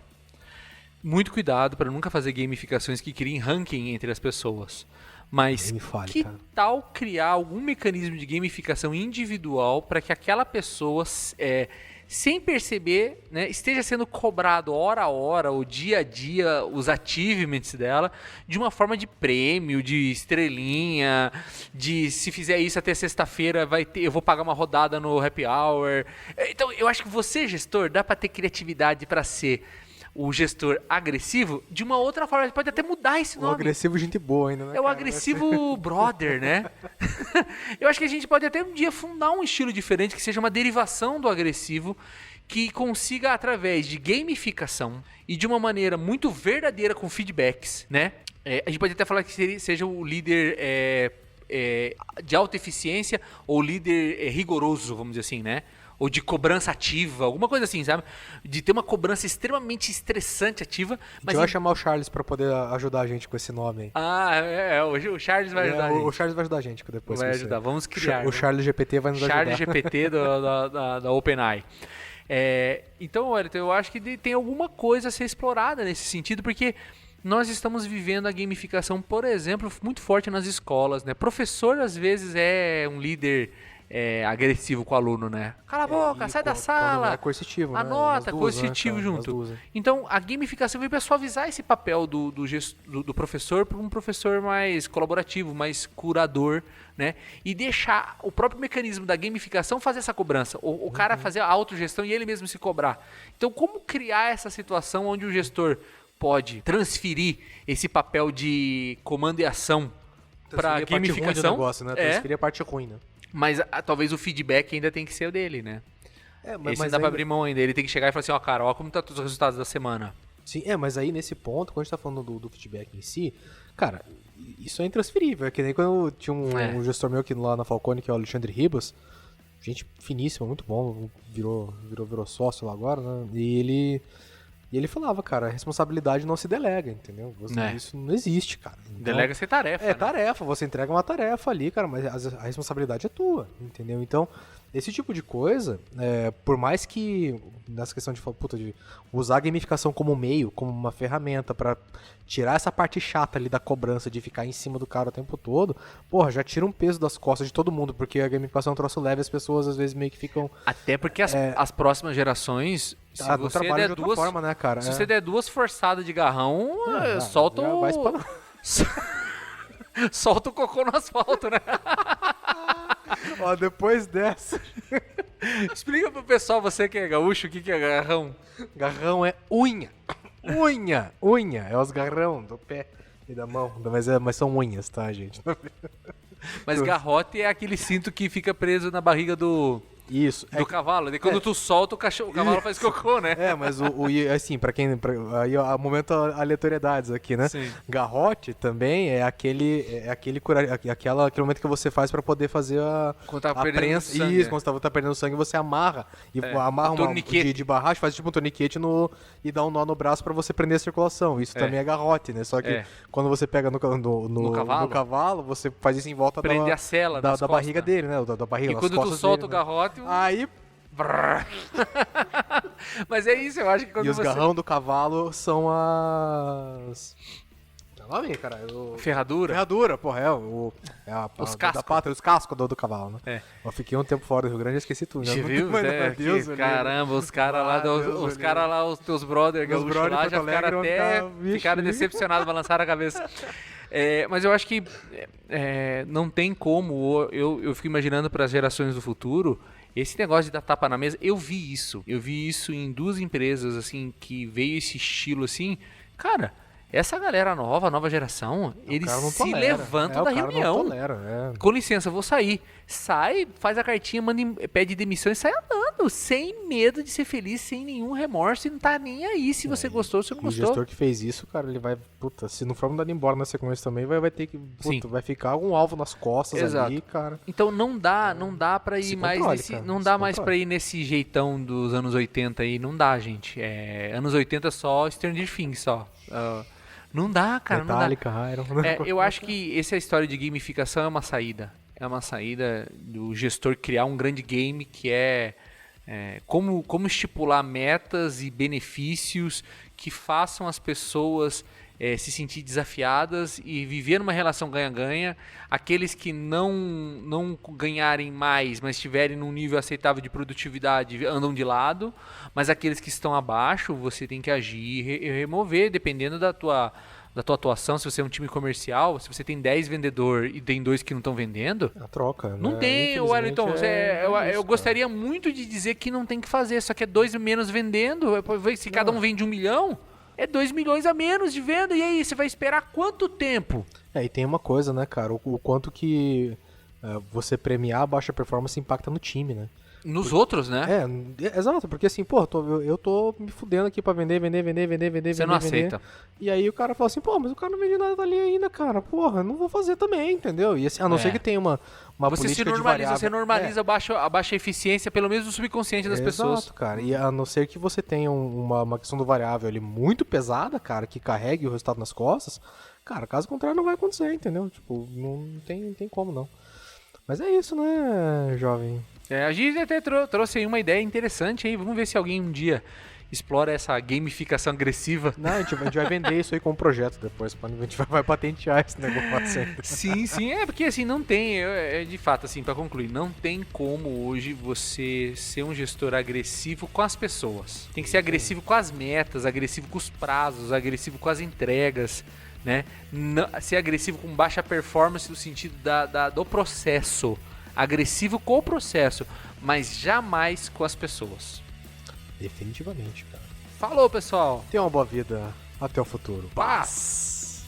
[SPEAKER 2] Muito cuidado para nunca fazer gamificações que criem ranking entre as pessoas. Mas tal criar algum mecanismo de gamificação individual para que aquela pessoa, sem perceber, né, esteja sendo cobrado hora a hora, ou dia a dia, os achievements dela, de uma forma de prêmio, de estrelinha, de se fizer isso até sexta-feira eu vou pagar uma rodada no happy hour. Então eu acho que você, gestor, dá para ter criatividade para ser o gestor agressivo de uma outra forma. Ele pode até mudar esse nome.
[SPEAKER 3] O agressivo gente boa ainda, né?
[SPEAKER 2] É o agressivo brother, né? Eu acho que a gente pode até um dia fundar um estilo diferente que seja uma derivação do agressivo, que consiga, através de gamificação e de uma maneira muito verdadeira com feedbacks, né? A gente pode até falar que seja o líder de alta eficiência ou líder rigoroso, vamos dizer assim, né? Ou de cobrança ativa, alguma coisa assim, sabe? De ter uma cobrança extremamente estressante ativa.
[SPEAKER 3] Mas a gente vai chamar o Charles pra poder ajudar a gente com esse nome aí.
[SPEAKER 2] O Charles vai ajudar a gente.
[SPEAKER 3] O Charles vai ajudar a gente depois.
[SPEAKER 2] Vai ajudar, vamos criar.
[SPEAKER 3] O Charles GPT vai nos ajudar.
[SPEAKER 2] Charles GPT da OpenAI. Então, Wellington, eu acho que tem alguma coisa a ser explorada nesse sentido, porque nós estamos vivendo a gamificação, por exemplo, muito forte nas escolas, né? Professor, às vezes, é um líder... agressivo com o aluno, né? Cala a boca, sai da sala.
[SPEAKER 3] É coercitivo, né?
[SPEAKER 2] Anota, coercitivo, né, junto. Então, a gamificação veio para suavizar esse papel do professor para um professor mais colaborativo, mais curador, né? E deixar o próprio mecanismo da gamificação fazer essa cobrança. O cara fazer a autogestão e ele mesmo se cobrar. Então, como criar essa situação onde o gestor pode transferir esse papel de comando e ação para gamificação?
[SPEAKER 3] Negócio, né? Transferir a parte ruim, né?
[SPEAKER 2] Mas talvez o feedback ainda tem que ser o dele, né? Mas não dá pra abrir mão ainda. Ele tem que chegar e falar assim, cara, ó como tá os resultados da semana.
[SPEAKER 3] Sim, mas aí nesse ponto, quando a gente tá falando do feedback em si, cara, isso é intransferível. É que nem quando tinha um gestor meu aqui lá na Falcone, que é o Alexandre Ribas, gente finíssima, muito bom, virou sócio lá agora, né? E ele falava, cara, a responsabilidade não se delega, entendeu? Isso não existe, cara. Então,
[SPEAKER 2] delega-se tarefa.
[SPEAKER 3] Tarefa, você entrega uma tarefa ali, cara, mas a responsabilidade é tua, entendeu? Então, esse tipo de coisa, por mais que nessa questão de usar a gamificação como meio, como uma ferramenta pra tirar essa parte chata ali da cobrança de ficar em cima do cara o tempo todo, porra, já tira um peso das costas de todo mundo, porque a gamificação é um troço leve, as pessoas às vezes meio que ficam...
[SPEAKER 2] Até porque as próximas gerações Se você der duas,
[SPEAKER 3] forma, né, cara?
[SPEAKER 2] Se você der 2 forçadas de garrão, solta o... solta o cocô no asfalto, né?
[SPEAKER 3] Ó, depois dessa...
[SPEAKER 2] Explica pro pessoal, você que é gaúcho, o que é garrão.
[SPEAKER 3] Garrão é unha. Unha. É os garrão do pé e da mão. Mas são unhas, tá, gente?
[SPEAKER 2] Mas garrote é aquele cinto que fica preso na barriga do cavalo. E quando tu solta, o cavalo faz cocô, né?
[SPEAKER 3] Mas assim, aí ó, momento aleatoriedades aqui, né?
[SPEAKER 2] Sim.
[SPEAKER 3] Garrote também é aquele momento que você faz pra poder fazer
[SPEAKER 2] quando tá
[SPEAKER 3] a
[SPEAKER 2] perdendo
[SPEAKER 3] prensa.
[SPEAKER 2] sangue.
[SPEAKER 3] Isso, quando tá perdendo sangue, você amarra. E amarra de barragem, faz tipo um torniquete e dá um nó no braço pra você prender a circulação. Isso também é garrote, né? Só que quando você pega no cavalo, você faz isso em volta
[SPEAKER 2] prende a sela
[SPEAKER 3] da barriga dele, né? Da barriga,
[SPEAKER 2] e quando tu solta o garrote...
[SPEAKER 3] Aí...
[SPEAKER 2] Mas é isso, eu acho que quando
[SPEAKER 3] os garrão do cavalo são as... cara. Ferradura, porra, os cascos do cavalo, né? Eu fiquei um tempo fora do Rio Grande e esqueci tudo.
[SPEAKER 2] Você viu? Caramba, os caras lá, os teus brothers gaúchos lá, já ficaram ficaram decepcionados, balançaram a cabeça. Mas eu acho que não tem como, eu fico imaginando para as gerações do futuro, esse negócio de dar tapa na mesa, eu vi isso em 2 empresas, assim, que veio esse estilo, assim, cara... Essa galera nova geração, eles se levantam da reunião. Com licença, vou sair. Sai, faz a cartinha, pede demissão e sai andando, sem medo de ser feliz, sem nenhum remorso, e não tá nem aí se você gostou ou se não gostou.
[SPEAKER 3] O gestor que fez isso, cara, ele vai, se não for mandado embora na sequência também, vai ter que, vai ficar um alvo nas costas ali, cara.
[SPEAKER 2] Então não dá pra ir mais nesse, não dá mais pra ir nesse jeitão dos anos 80 aí, não dá, gente. Anos 80 só Stranger Things, só. Não dá, cara,
[SPEAKER 3] Metallica,
[SPEAKER 2] não dá.
[SPEAKER 3] Iron.
[SPEAKER 2] Eu acho que essa história de gamificação é uma saída. É uma saída do gestor criar um grande game que como estipular metas e benefícios que façam as pessoas se sentir desafiadas e viver numa relação ganha-ganha. Aqueles que não ganharem mais, mas estiverem num nível aceitável de produtividade, andam de lado. Mas aqueles que estão abaixo, você tem que agir e remover, dependendo da tua atuação. Se você é um time comercial, se você tem 10 vendedores e tem 2 que não estão vendendo...
[SPEAKER 3] A troca, né?
[SPEAKER 2] Não tem, Wellington. Eu gostaria muito de dizer que não tem que fazer, só que é 2 menos vendendo. Se cada um vende 1 milhão... É 2 milhões a menos de venda, e aí, você vai esperar quanto tempo?
[SPEAKER 3] E tem uma coisa, né, cara, o quanto que você premiar a baixa performance impacta no time, né?
[SPEAKER 2] Nos outros, né?
[SPEAKER 3] Exato, porque assim, eu tô me fudendo aqui pra vender. Você
[SPEAKER 2] não aceita.
[SPEAKER 3] E aí o cara fala assim, mas o cara não vende nada dali ainda, cara, não vou fazer também, entendeu? E assim, a não ser que tenha uma política de variável.
[SPEAKER 2] Você normaliza a baixa eficiência, pelo menos no subconsciente das pessoas.
[SPEAKER 3] Exato, cara, e a não ser que você tenha uma questão do variável ali muito pesada, cara, que carregue o resultado nas costas, cara, caso contrário não vai acontecer, entendeu? Tipo, não tem como não. Mas é isso, né, jovem?
[SPEAKER 2] A gente até trouxe aí uma ideia interessante aí. Vamos ver se alguém um dia explora essa gamificação agressiva.
[SPEAKER 3] Não, a gente vai vender isso aí como projeto depois. A gente vai patentear esse negócio.
[SPEAKER 2] Sim, porque assim, não tem, de fato, assim, para concluir, não tem como hoje você ser um gestor agressivo com as pessoas. Tem que ser agressivo com as metas, agressivo com os prazos, agressivo com as entregas, né? Ser agressivo com baixa performance no sentido do processo. Agressivo com o processo, mas jamais com as pessoas.
[SPEAKER 3] Definitivamente, cara.
[SPEAKER 2] Falou, pessoal.
[SPEAKER 3] Tenha uma boa vida. Até o futuro.
[SPEAKER 2] Paz.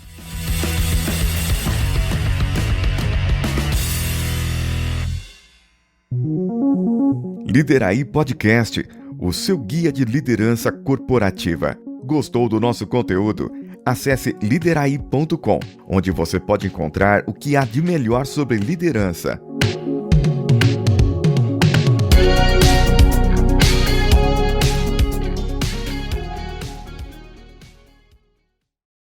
[SPEAKER 1] Lideraí Podcast, o seu guia de liderança corporativa. Gostou do nosso conteúdo? Acesse lideraí.com, onde você pode encontrar o que há de melhor sobre liderança.